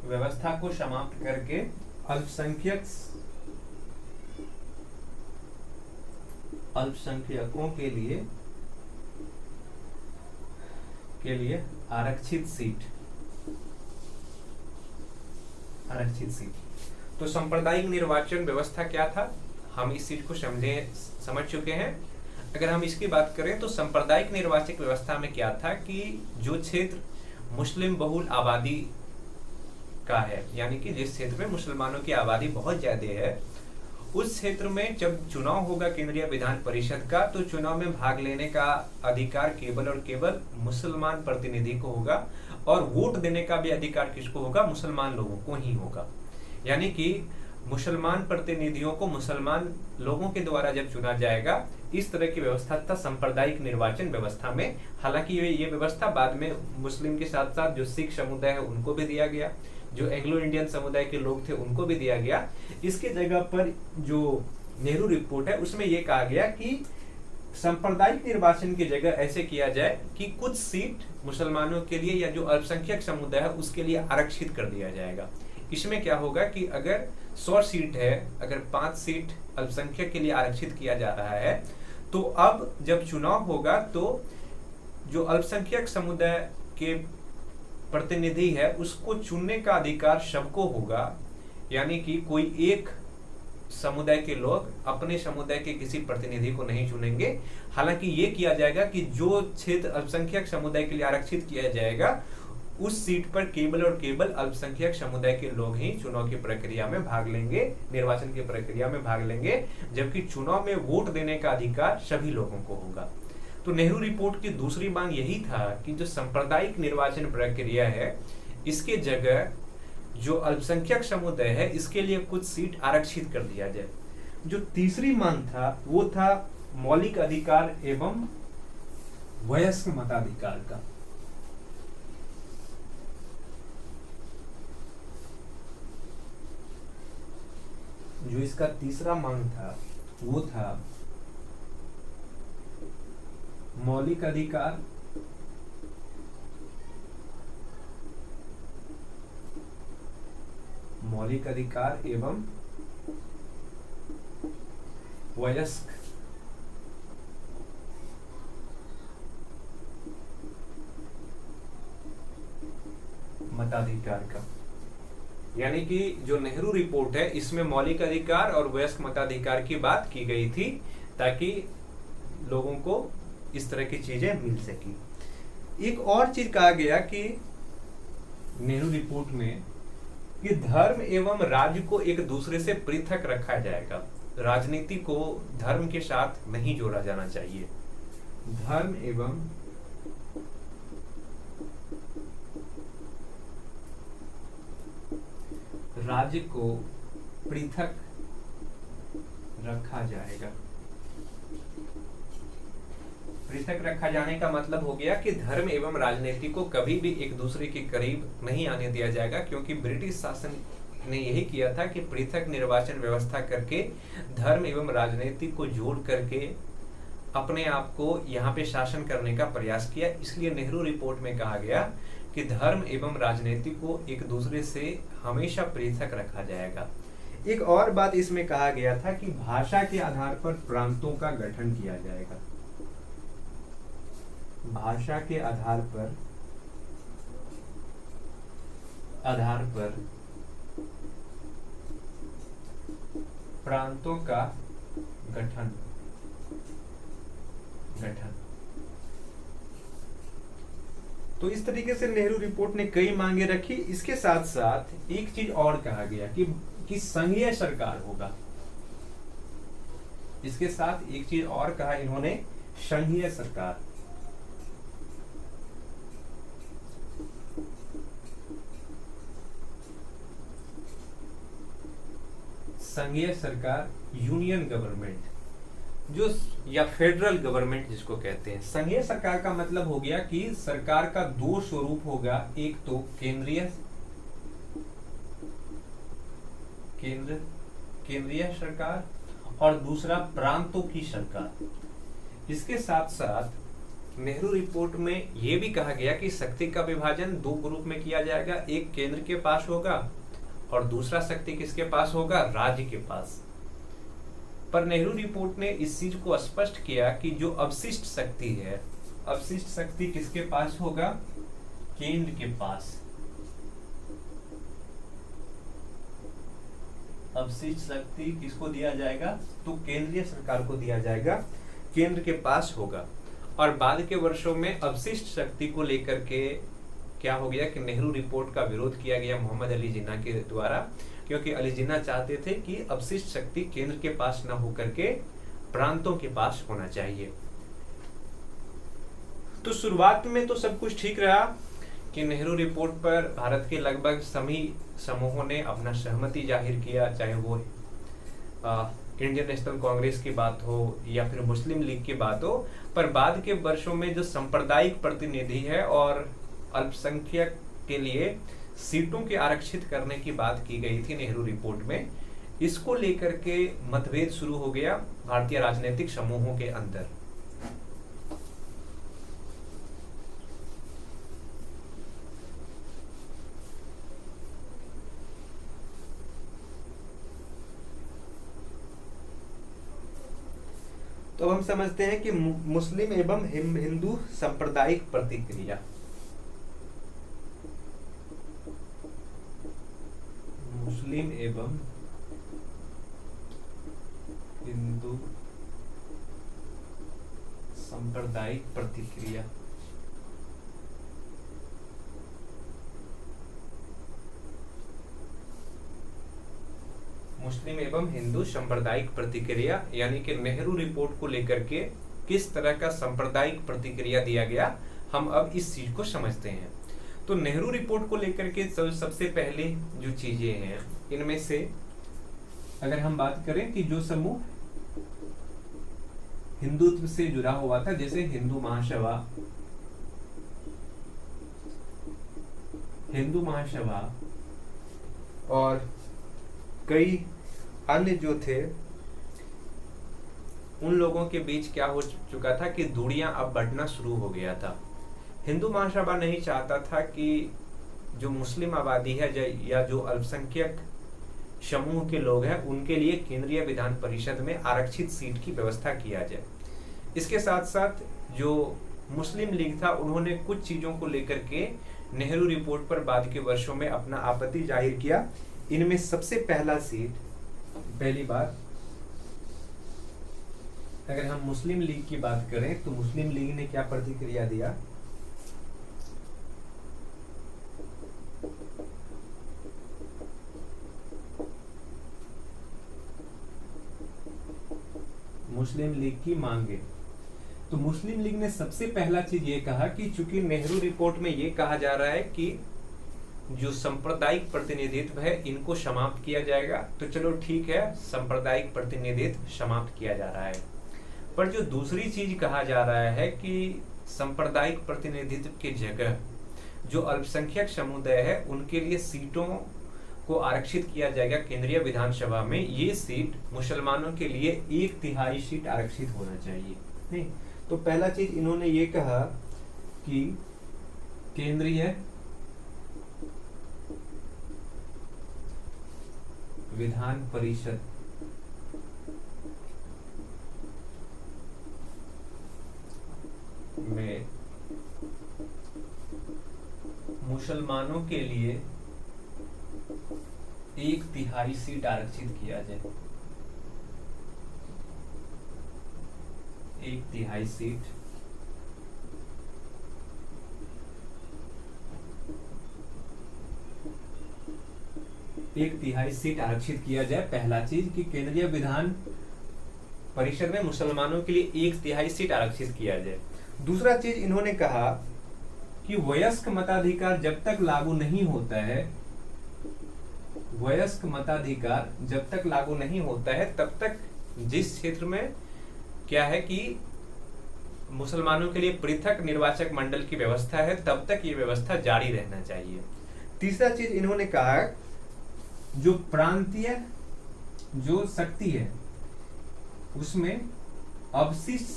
Speaker 1: व्यवस्था को समाप्त करके अल्पसंख्यकों के लिए आरक्षित सीट। तो सांप्रदायिक निर्वाचन व्यवस्था क्या था, हम इस चीज को समझ चुके हैं। अगर हम इसकी बात करें तो सांप्रदायिक निर्वाचन व्यवस्था में क्या था कि जो क्षेत्र मुस्लिम बहुल आबादी का है, यानी कि जिस क्षेत्र में मुसलमानों की आबादी बहुत ज्यादा है, उस क्षेत्र में जब चुनाव होगा केंद्रीय विधान परिषद का, तो चुनाव में भाग लेने का अधिकार केवल और केवल मुसलमान प्रतिनिधि को होगा, और वोट देने का भी अधिकार किसको होगा? मुसलमान लोगों को ही होगा। यानी कि मुसलमान प्रतिनिधियों को मुसलमान लोगों के द्वारा जब चुना जाएगा, इस तरह की व्यवस्था था सांप्रदायिक निर्वाचन व्यवस्था में। हालांकि ये व्यवस्था बाद में मुस्लिम के साथ साथ जो सिख समुदाय है उनको भी दिया गया, जो एंग्लो इंडियन समुदाय के लोग थे उनको भी दिया गया। इसके जगह पर जो नेहरू रिपोर्ट है उसमें यह कहा गया कि सांप्रदायिक निर्वाचन की जगह ऐसे किया जाए कि कुछ सीट मुसलमानों के लिए या जो अल्पसंख्यक समुदाय है उसके लिए आरक्षित कर दिया जाएगा। इसमें क्या होगा कि अगर 100 सीट है, अगर 5 सीट अल्पसंख्यक के लिए आरक्षित किया जा रहा है, तो अब जब चुनाव होगा तो जो अल्पसंख्यक समुदाय के प्रतिनिधि है उसको चुनने का अधिकार सबको होगा। यानी कि कोई एक समुदाय के लोग अपने समुदाय के किसी प्रतिनिधि को नहीं चुनेंगे। हालांकि ये किया जाएगा कि जो क्षेत्र अल्पसंख्यक समुदाय के लिए आरक्षित किया जाएगा उस सीट पर केवल और केवल अल्पसंख्यक समुदाय के लोग ही चुनाव की प्रक्रिया में भाग लेंगे, निर्वाचन की प्रक्रिया में भाग लेंगे, जबकि चुनाव में वोट देने का अधिकार सभी लोगों को होगा। तो नेहरू रिपोर्ट की दूसरी मांग यही था कि जो सांप्रदायिक निर्वाचन प्रक्रिया है इसके जगह जो अल्पसंख्यक समुदाय है इसके लिए कुछ सीट आरक्षित कर दिया जाए। जो तीसरी मांग था वो था मौलिक अधिकार एवं वयस्क मताधिकार का। जो इसका तीसरा मांग था वो था मौलिक अधिकार एवं वयस्क मताधिकार का। यानी कि जो नेहरू रिपोर्ट है इसमें मौलिक अधिकार और वयस्क मताधिकार की बात की गई थी ताकि लोगों को इस तरह की चीजें मिल सकी। एक और चीज कहा गया कि नेहरू रिपोर्ट में कि धर्म एवं राज्य को एक दूसरे से पृथक रखा जाएगा। राजनीति को धर्म के साथ नहीं जोड़ा जाना चाहिए। धर्म एवं राज्य को पृथक रखा जाएगा। पृथक रखा जाने का मतलब हो गया कि धर्म एवं राजनीति को कभी भी एक दूसरे के करीब नहीं आने दिया जाएगा, क्योंकि ब्रिटिश शासन ने यही किया था कि पृथक निर्वाचन व्यवस्था करके धर्म एवं राजनीति को जोड़ करके अपने आप को यहाँ पे शासन करने का प्रयास किया। इसलिए नेहरू रिपोर्ट में कहा गया कि धर्म एवं राजनीति को एक दूसरे से हमेशा पृथक रखा जाएगा। एक और बात इसमें कहा गया था कि भाषा के आधार पर प्रांतों का गठन किया जाएगा। भाषा के आधार पर प्रांतों का गठन। तो इस तरीके से नेहरू रिपोर्ट ने कई मांगे रखी। इसके साथ साथ एक चीज और कहा गया कि संघीय सरकार होगा। इसके साथ एक चीज और कहा इन्होंने, संघीय सरकार। संघीय सरकार, यूनियन गवर्नमेंट जो या फेडरल गवर्नमेंट जिसको कहते हैं। संघीय सरकार का मतलब हो गया कि सरकार का दो स्वरूप होगा, एक तो केंद्रीय सरकार और दूसरा प्रांतों की सरकार। इसके साथ साथ नेहरू रिपोर्ट में यह भी कहा गया कि शक्ति का विभाजन दो ग्रुप में किया जाएगा, एक केंद्र के पास होगा और दूसरा शक्ति किसके पास होगा, राज्य के पास। पर नेहरू रिपोर्ट ने इस चीज को स्पष्ट किया कि जो अवशिष्ट शक्ति है, अवशिष्ट शक्ति किसके पास होगा, केंद्र के पास। अवशिष्ट शक्ति किसको दिया जाएगा, तो केंद्रीय सरकार को दिया जाएगा, केंद्र के पास होगा। और बाद के वर्षों में अवशिष्ट शक्ति को लेकर के क्या हो गया कि नेहरू रिपोर्ट का विरोध किया गया मोहम्मद अली जिन्ना के द्वारा, क्योंकि अली जिन्ना चाहते थे कि अवशिष्ट शक्ति केंद्र के पास न होकर के प्रांतों के पास होना चाहिए। तो शुरुआत में तो सब कुछ ठीक रहा कि नेहरू रिपोर्ट पर भारत के लगभग सभी समूहों ने अपना सहमति जाहिर किया, चाहे वो इंडियन नेशनल कांग्रेस की बात हो या फिर मुस्लिम लीग की बात हो। पर बाद के वर्षों में जो सांप्रदायिक प्रतिनिधि है और अल्पसंख्यक के लिए सीटों के आरक्षित करने की बात की गई थी नेहरू रिपोर्ट में, इसको लेकर के मतभेद शुरू हो गया भारतीय राजनीतिक समूहों के अंदर। तो हम समझते हैं कि मुस्लिम एवं हिंदू सांप्रदायिक प्रतिक्रिया। मुस्लिम एवं हिंदू सांप्रदायिक प्रतिक्रिया। मुस्लिम एवं हिंदू सांप्रदायिक प्रतिक्रिया यानी कि नेहरू रिपोर्ट को लेकर के किस तरह का सांप्रदायिक प्रतिक्रिया दिया गया, हम अब इस चीज को समझते हैं। तो नेहरू रिपोर्ट को लेकर के सबसे पहले जो चीजें हैं, इनमें से अगर हम बात करें कि जो समूह हिंदुत्व से जुड़ा हुआ था, जैसे हिंदू महासभा और कई अन्य जो थे उन लोगों के बीच क्या हो चुका था कि दूरियां अब बढ़ना शुरू हो गया था। हिंदू महासभा नहीं चाहता था कि जो मुस्लिम आबादी है या जो अल्पसंख्यक समूह के लोग हैं उनके लिए केंद्रीय विधान परिषद में आरक्षित सीट की व्यवस्था किया जाए। इसके साथ साथ जो मुस्लिम लीग था उन्होंने कुछ चीजों को लेकर के नेहरू रिपोर्ट पर बाद के वर्षों में अपना आपत्ति जाहिर किया। इनमें सबसे पहली बात, अगर हम मुस्लिम लीग की बात करें तो मुस्लिम लीग ने क्या प्रतिक्रिया दिया? मुस्लिम लीग की मांगे, तो मुस्लिम लीग ने सबसे पहला चीज ये कहा कि चूंकि नेहरू रिपोर्ट में ये कहा जा रहा है कि जो सांप्रदायिक प्रतिनिधित्व है इनको समाप्त किया जाएगा, तो चलो ठीक है, सांप्रदायिक प्रतिनिधित्व समाप्त किया जा रहा है। पर जो दूसरी चीज कहा जा रहा है कि सांप्रदायिक प्रतिनिधित्व की जगह जो अल्पसंख्यक समुदाय है उनके लिए सीटों को आरक्षित किया जाएगा केंद्रीय विधानसभा में। ये सीट मुसलमानों के लिए 1/3 सीट आरक्षित होना चाहिए। नहीं, तो पहला चीज इन्होंने ये कहा कि केंद्रीय विधान परिषद में मुसलमानों के लिए 1/3 सीट आरक्षित किया जाए। 1/3 सीट सीट आरक्षित किया जाए। पहला चीज कि केंद्रीय विधान परिषद में मुसलमानों के लिए 1/3 सीट आरक्षित किया जाए। दूसरा चीज इन्होंने कहा कि वयस्क मताधिकार जब तक लागू नहीं होता है, वयस्क मताधिकार जब तक लागू नहीं होता है तब तक जिस क्षेत्र में क्या है कि मुसलमानों के लिए पृथक निर्वाचक मंडल की व्यवस्था है तब तक ये व्यवस्था जारी रहना चाहिए। तीसरा चीज इन्होंने कहा जो प्रांतीय जो शक्ति है उसमें अवशिष्ट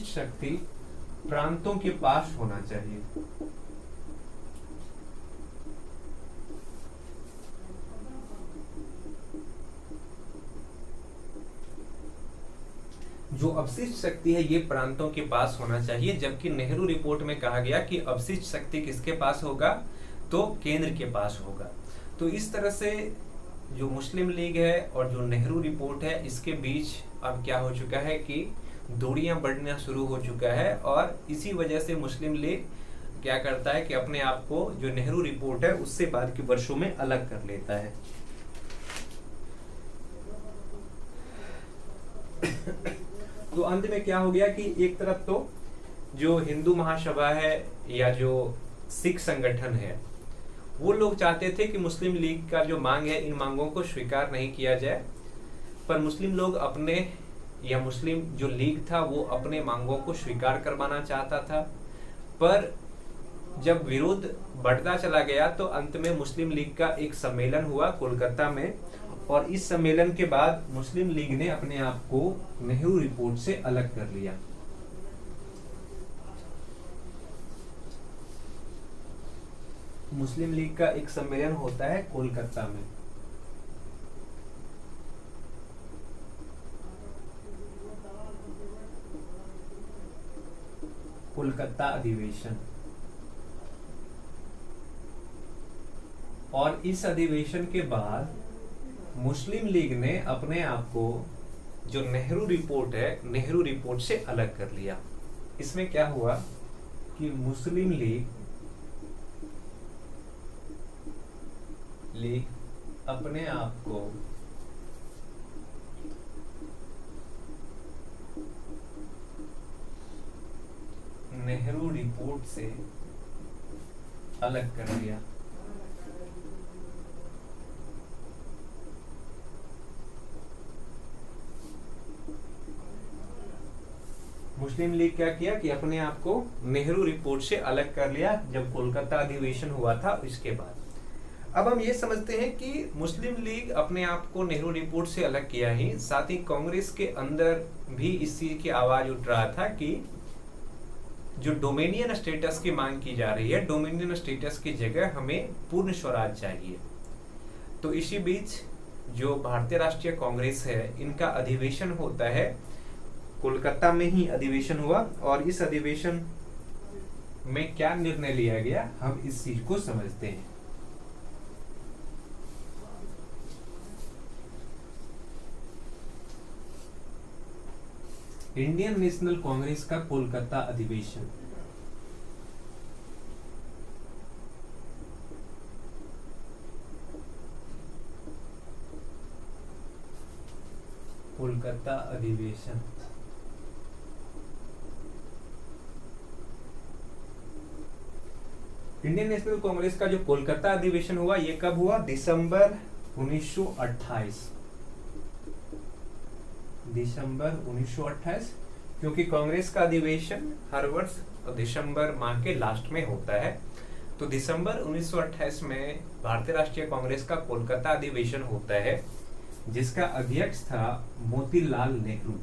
Speaker 1: शक्ति प्रांतों के पास होना चाहिए। जो अवशिष्ट शक्ति है ये प्रांतों के पास होना चाहिए, जबकि नेहरू रिपोर्ट में कहा गया कि अवशिष्ट शक्ति किसके पास होगा, तो केंद्र के पास होगा। तो इस तरह से जो मुस्लिम लीग है और जो नेहरू रिपोर्ट है इसके बीच अब क्या हो चुका है कि दूरियां बढ़ना शुरू हो चुका है, और इसी वजह से मुस्लिम लीग क्या करता है कि अपने आप को जो नेहरू रिपोर्ट है उससे बाद के वर्षों में अलग कर लेता है। तो अंत में क्या हो गया कि एक तरफ तो जो हिंदू महासभा है या जो सिख संगठन है वो लोग चाहते थे कि मुस्लिम लीग का जो मांग है इन मांगों को स्वीकार नहीं किया जाए, पर मुस्लिम लोग अपने या मुस्लिम जो लीग था वो अपने मांगों को स्वीकार करवाना चाहता था। पर जब विरोध बढ़ता चला गया तो अंत में मुस्लिम लीग का एक सम्मेलन हुआ कोलकाता में, और इस सम्मेलन के बाद मुस्लिम लीग ने अपने आप को नेहरू रिपोर्ट से अलग कर लिया। मुस्लिम लीग का एक सम्मेलन होता है कोलकाता में। कोलकाता अधिवेशन, और इस अधिवेशन के बाद मुस्लिम लीग ने अपने आप को जो नेहरू रिपोर्ट है नेहरू रिपोर्ट से अलग कर लिया। इसमें क्या हुआ कि मुस्लिम लीग अपने आप को नेहरू रिपोर्ट से अलग कर लिया। मुस्लिम लीग क्या किया कि अपने आप को नेहरू रिपोर्ट से अलग कर लिया जब कोलकाता अधिवेशन हुआ था इसके बाद। अब हम ये समझते हैं कि मुस्लिम लीग अपने आप को नेहरू रिपोर्ट से अलग किया ही, साथ ही कांग्रेस के अंदर भी इस चीज की आवाज उठ रहा था कि जो डोमिनियन स्टेटस की मांग की जा रही है, डोमिनियन स्टेटस की जगह हमें पूर्ण स्वराज चाहिए। तो इसी बीच जो भारतीय राष्ट्रीय कांग्रेस है, इनका अधिवेशन होता है, कोलकाता में ही अधिवेशन हुआ, और इस अधिवेशन में क्या निर्णय लिया गया हम इस चीज को समझते हैं। इंडियन नेशनल कांग्रेस का कोलकाता अधिवेशन। कोलकाता अधिवेशन इंडियन नेशनल कांग्रेस का जो कोलकाता अधिवेशन हुआ, ये कब हुआ? दिसंबर 1928। दिसंबर 1928, क्योंकि कांग्रेस का अधिवेशन हर वर्ष दिसंबर माह के लास्ट में होता है। तो दिसंबर 1928 में भारतीय राष्ट्रीय कांग्रेस का कोलकाता अधिवेशन होता है, जिसका अध्यक्ष था मोतीलाल नेहरू।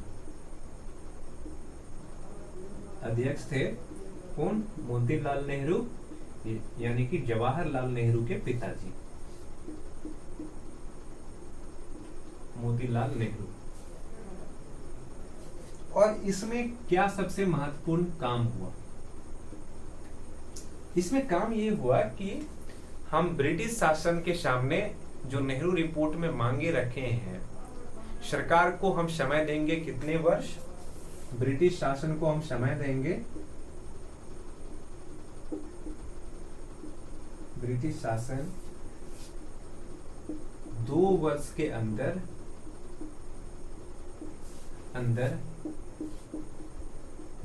Speaker 1: अध्यक्ष थे कौन? मोतीलाल नेहरू, यानी कि जवाहरलाल नेहरू के पिताजी, मोतीलाल नेहरू। और इसमें क्या सबसे महत्वपूर्ण काम हुआ? इसमें काम ये हुआ कि हम ब्रिटिश शासन के सामने जो नेहरू रिपोर्ट में मांगे रखे हैं, सरकार को हम समय देंगे कितने वर्ष? ब्रिटिश शासन को हम समय देंगे, ब्रिटिश शासन 2 वर्ष के अंदर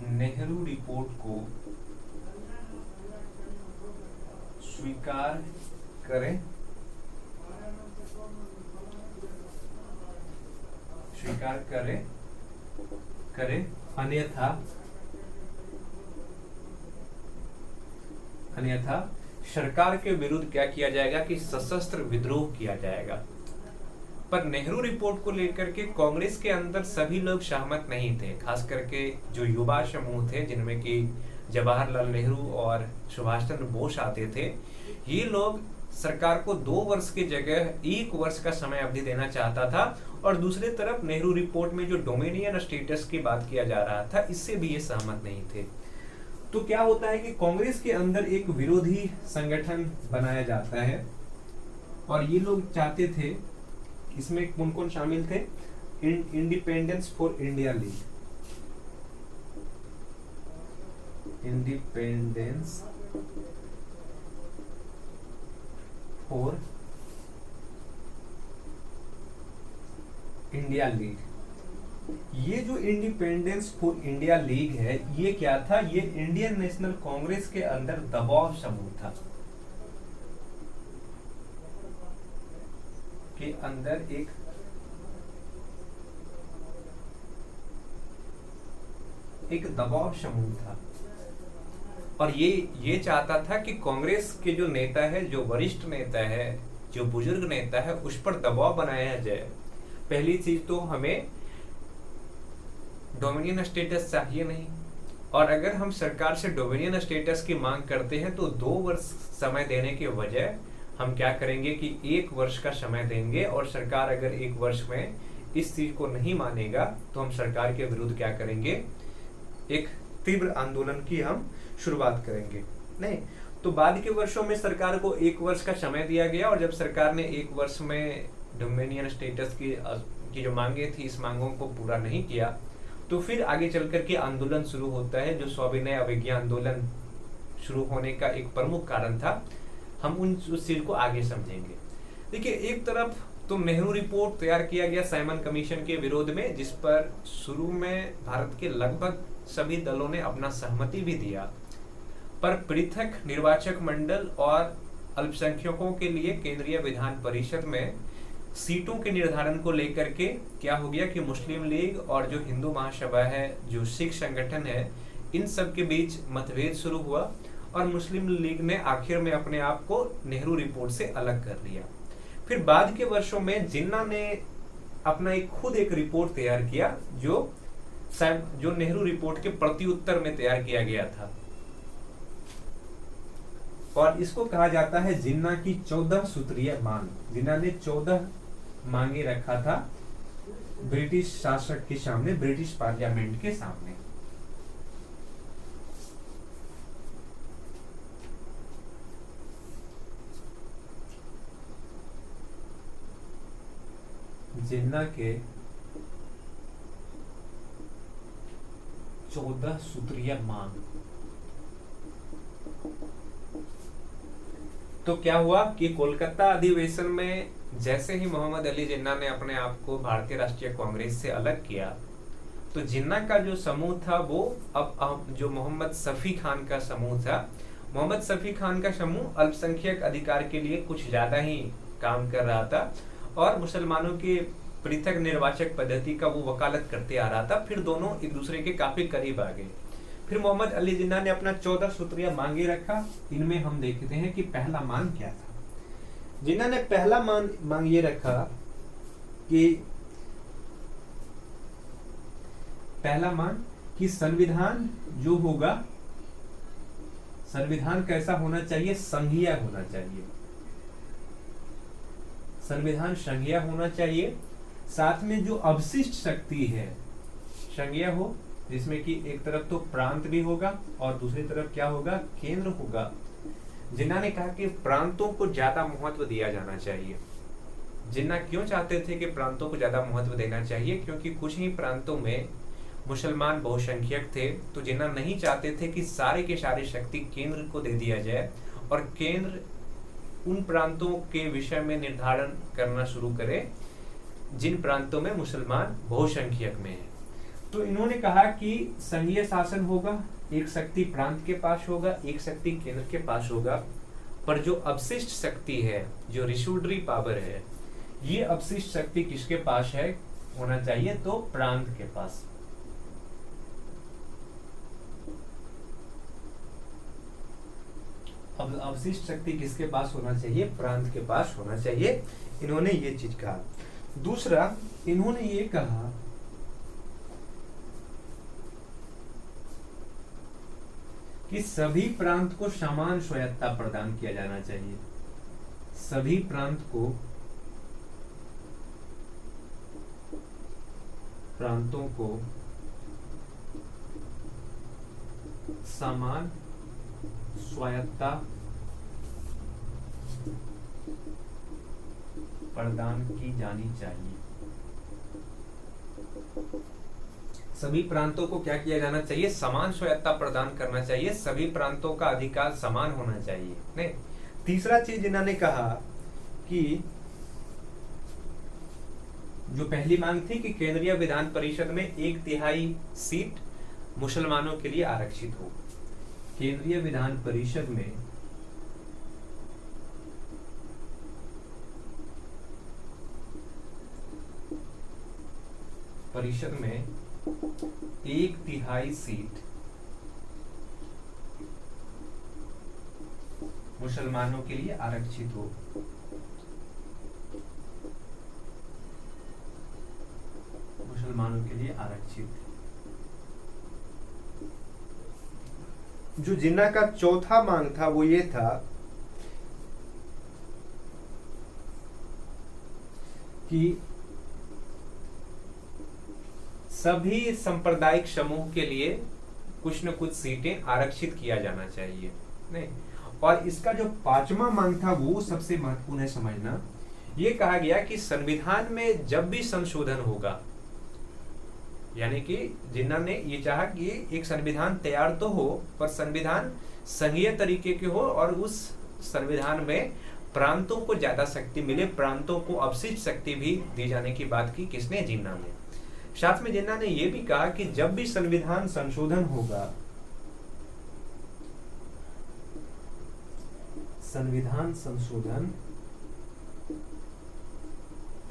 Speaker 1: नेहरू रिपोर्ट को स्वीकार करें, अन्यथा सरकार के विरुद्ध क्या किया जाएगा कि सशस्त्र विद्रोह किया जाएगा। पर नेहरू रिपोर्ट को लेकर के कांग्रेस के अंदर सभी लोग सहमत नहीं थे, खास करके जो युवा समूह थे, जिनमें कि जवाहरलाल नेहरू और सुभाष चंद्र बोस आते थे। ये लोग सरकार को 2 वर्ष की जगह 1 वर्ष का समय अवधि देना चाहता था, और दूसरी तरफ नेहरू रिपोर्ट में जो डोमिनियन स्टेटस की बात किया जा रहा था, इससे भी ये सहमत नहीं थे। तो क्या होता है कि कांग्रेस के अंदर एक विरोधी संगठन बनाया जाता है, और ये लोग चाहते थे, इसमें कौन कौन शामिल थे? Independence for India league, independence for India league. ये जो इंडिपेंडेंस फॉर इंडिया लीग है, ये क्या था? ये इंडियन नेशनल कांग्रेस के अंदर दबाव समूह था, के अंदर एक दबाव समूह था, और ये चाहता था कि कांग्रेस के जो नेता है, जो वरिष्ठ नेता है, जो बुजुर्ग नेता है, उस पर दबाव बनाया जाए। पहली चीज तो हमें डोमिनियन स्टेटस चाहिए नहीं, और अगर हम सरकार से डोमिनियन स्टेटस की मांग करते हैं तो 2 वर्ष समय देने के बजाय हम क्या करेंगे कि 1 वर्ष का समय देंगे, और सरकार अगर 1 वर्ष में इस चीज को नहीं मानेगा तो हम सरकार के विरुद्ध क्या करेंगे? एक तीव्र आंदोलन की हम शुरुआत करेंगे। नहीं तो बाद के वर्षों में सरकार को 1 वर्ष का समय दिया गया, और जब सरकार ने 1 वर्ष में डोमिनियन स्टेटस की जो मांगे थी, इस मांगों को पूरा नहीं किया, तो फिर आगे चलकर के आंदोलन शुरू होता है, जो सविनय अवज्ञा आंदोलन शुरू होने का एक प्रमुख कारण था। हम उस चीज को आगे समझेंगे। देखिए, एक तरफ तो नेहरू रिपोर्ट तैयार किया गया साइमन कमीशन के विरोध में, जिस पर शुरू में भारत के लगभग सभी दलों ने अपना सहमति भी दिया, पर पृथक निर्वाचक मंडल और अल्पसंख्यकों के लिए केंद्रीय विधान परिषद में सीटों के निर्धारण को लेकर के क्या हो गया कि मुस्लिम लीग और जो हिंदू महासभा है, जो सिख संगठन है, इन सब के बीच मतभेद शुरू हुआ और मुस्लिम लीग ने आखिर में अपने आप को नेहरू रिपोर्ट से अलग कर लिया। फिर बाद के वर्षों में जिन्ना ने अपना खुद एक रिपोर्ट तैयार किया जो नेहरू रिपोर्ट के प्रत्युत्तर में तैयार किया गया था, और इसको कहा जाता है जिन्ना की 14 सूत्रीय मांग। जिन्ना ने 14 मांगे रखा था ब्रिटिश शासक के सामने, ब्रिटिश पार्लियामेंट के सामने। जिन्ना के 14 सूत्रीय मांग। तो क्या हुआ कि कोलकाता अधिवेशन में जैसे ही मोहम्मद अली जिन्ना ने अपने आप को भारतीय राष्ट्रीय कांग्रेस से अलग किया, तो जिन्ना का जो समूह था वो अब जो मोहम्मद शफी खान का समूह था, मोहम्मद शफी खान का समूह अल्पसंख्यक अधिकार के लिए कुछ ज्यादा ही काम कर रहा था और मुसलमानों के पृथक निर्वाचक पद्धति का वो वकालत करते आ रहा था। फिर दोनों एक दूसरे के काफी करीब आ गए। फिर मोहम्मद अली जिन्ना ने अपना 14 सूत्रीय मांगे रखा। इनमें हम देखते हैं कि पहला मांग क्या था। जिन्ना ने पहला मांग ये रखा कि पहला मांग कि संविधान जो होगा, संविधान कैसा होना चाहिए? संघीय होना चाहिए। संविधान संघीय होना चाहिए। साथ में जो अवशिष्ट शक्ति है संघीय हो, जिसमें कि एक तरफ तो प्रांत भी होगा और दूसरी तरफ क्या होगा? केंद्र होगा। जिन्ना ने कहा कि प्रांतों को ज्यादा महत्व दिया जाना चाहिए। जिन्ना क्यों चाहते थे कि प्रांतों को ज्यादा महत्व देना चाहिए? क्योंकि कुछ ही प्रांतों में मुसलमान बहुसंख्यक थे, तो जिन्ना नहीं चाहते थे कि सारे के सारी शक्ति केंद्र को दे दिया जाए और केंद्र उन प्रांतों के विषय में निर्धारण करना शुरू करे जिन प्रांतों में मुसलमान बहुसंख्यक में है। तो इन्होंने कहा कि संघीय शासन होगा, एक शक्ति प्रांत के पास होगा, एक शक्ति केंद्र के पास होगा, पर जो अवशिष्ट शक्ति है, जो रिसोर्डरी पावर है, ये अवशिष्ट शक्ति किसके पास है होना चाहिए? तो प्रांत के पास। अब अवशिष्ट शक्ति किसके पास होना चाहिए? प्रांत के पास होना चाहिए। इन्होंने ये चीज कहा। दूसरा, इन्होंने ये कहा कि सभी प्रांत को समान स्वायत्तता प्रदान किया जाना चाहिए। सभी प्रांतों को समान स्वायत्तता प्रदान की जानी चाहिए। सभी प्रांतों को क्या किया जाना चाहिए? समान स्वायत्तता प्रदान करना चाहिए। सभी प्रांतों का अधिकार समान होना चाहिए। नहीं, तीसरा चीज इन्होंने कहा कि जो पहली मांग थी कि केंद्रीय विधान परिषद में 1/3 सीट मुसलमानों के लिए आरक्षित हो। केंद्रीय विधान परिषद में में 1/3 सीट मुसलमानों के लिए आरक्षित हो। मुसलमानों के लिए आरक्षित। जो जिन्ना का चौथा मांग था वो ये था कि सभी सांप्रदायिक समूह के लिए कुछ न कुछ सीटें आरक्षित किया जाना चाहिए। नहीं, और इसका जो पांचवा मांग था वो सबसे महत्वपूर्ण है समझना। ये कहा गया कि संविधान में जब भी संशोधन होगा, यानी कि जिन्ना ने ये चाहा कि एक संविधान तैयार तो हो पर संविधान संघीय तरीके के हो और उस संविधान में प्रांतों को ज्यादा शक्ति मिले, प्रांतों को अवशिष्ट शक्ति भी दी जाने की बात की किसने? जिन्ना ने। साथ में जिन्ना ने यह भी कहा कि जब भी संविधान संशोधन होगा, संविधान संशोधन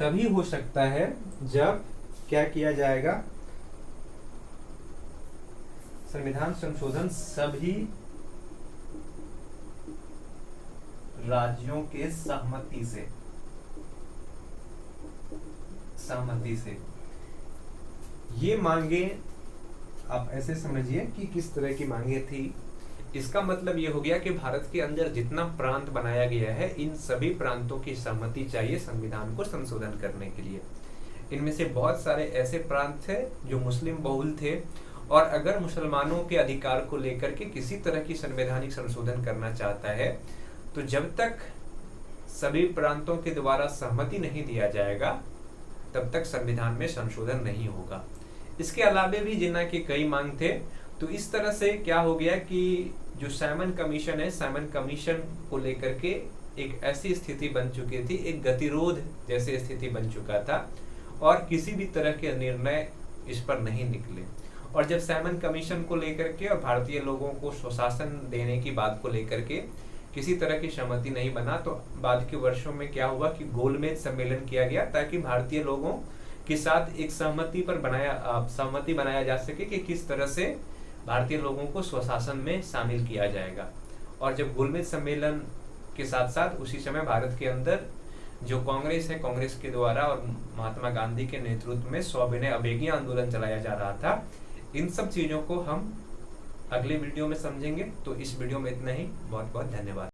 Speaker 1: तभी हो सकता है जब क्या किया जाएगा, संविधान संशोधन सभी राज्यों के सहमति से। ये मांगे आप ऐसे समझिए कि किस तरह की मांगे थी। इसका मतलब ये हो गया कि भारत के अंदर जितना प्रांत बनाया गया है, इन सभी प्रांतों की सहमति चाहिए संविधान को संशोधन करने के लिए। इनमें से बहुत सारे ऐसे प्रांत थे जो मुस्लिम बहुल थे, और अगर मुसलमानों के अधिकार को लेकर के किसी तरह की संवैधानिक संशोधन करना चाहता है, तो जब तक सभी प्रांतों के द्वारा सहमति नहीं दिया जाएगा, तब तक संविधान में संशोधन नहीं होगा। इसके अलावा भी जिन्ना के कई मांग थे। तो इस तरह से क्या हो गया कि जो साइमन कमीशन है, साइमन कमीशन को लेकर के एक ऐसी स्थिति बन चुकी थी, एक गतिरोध जैसी स्थिति बन चुका था, और किसी भी तरह के निर्णय इस पर नहीं निकले। और जब साइमन कमीशन को लेकर के और भारतीय लोगों को स्वशासन देने की बात को लेकर के किसी तरह की सहमति नहीं बना, तो बाद के वर्षों में क्या हुआ कि गोलमेज सम्मेलन किया गया, ताकि भारतीय लोगों के साथ एक सहमति बनाया जा सके कि किस तरह से भारतीय लोगों को स्वशासन में शामिल किया जाएगा। और जब गोलमेज सम्मेलन के साथ साथ उसी समय भारत के अंदर जो कांग्रेस है, कांग्रेस के द्वारा और महात्मा गांधी के नेतृत्व में सविनय अवज्ञा आंदोलन चलाया जा रहा था। इन सब चीजों को हम अगले वीडियो में समझेंगे। तो इस वीडियो में इतना ही। बहुत बहुत धन्यवाद।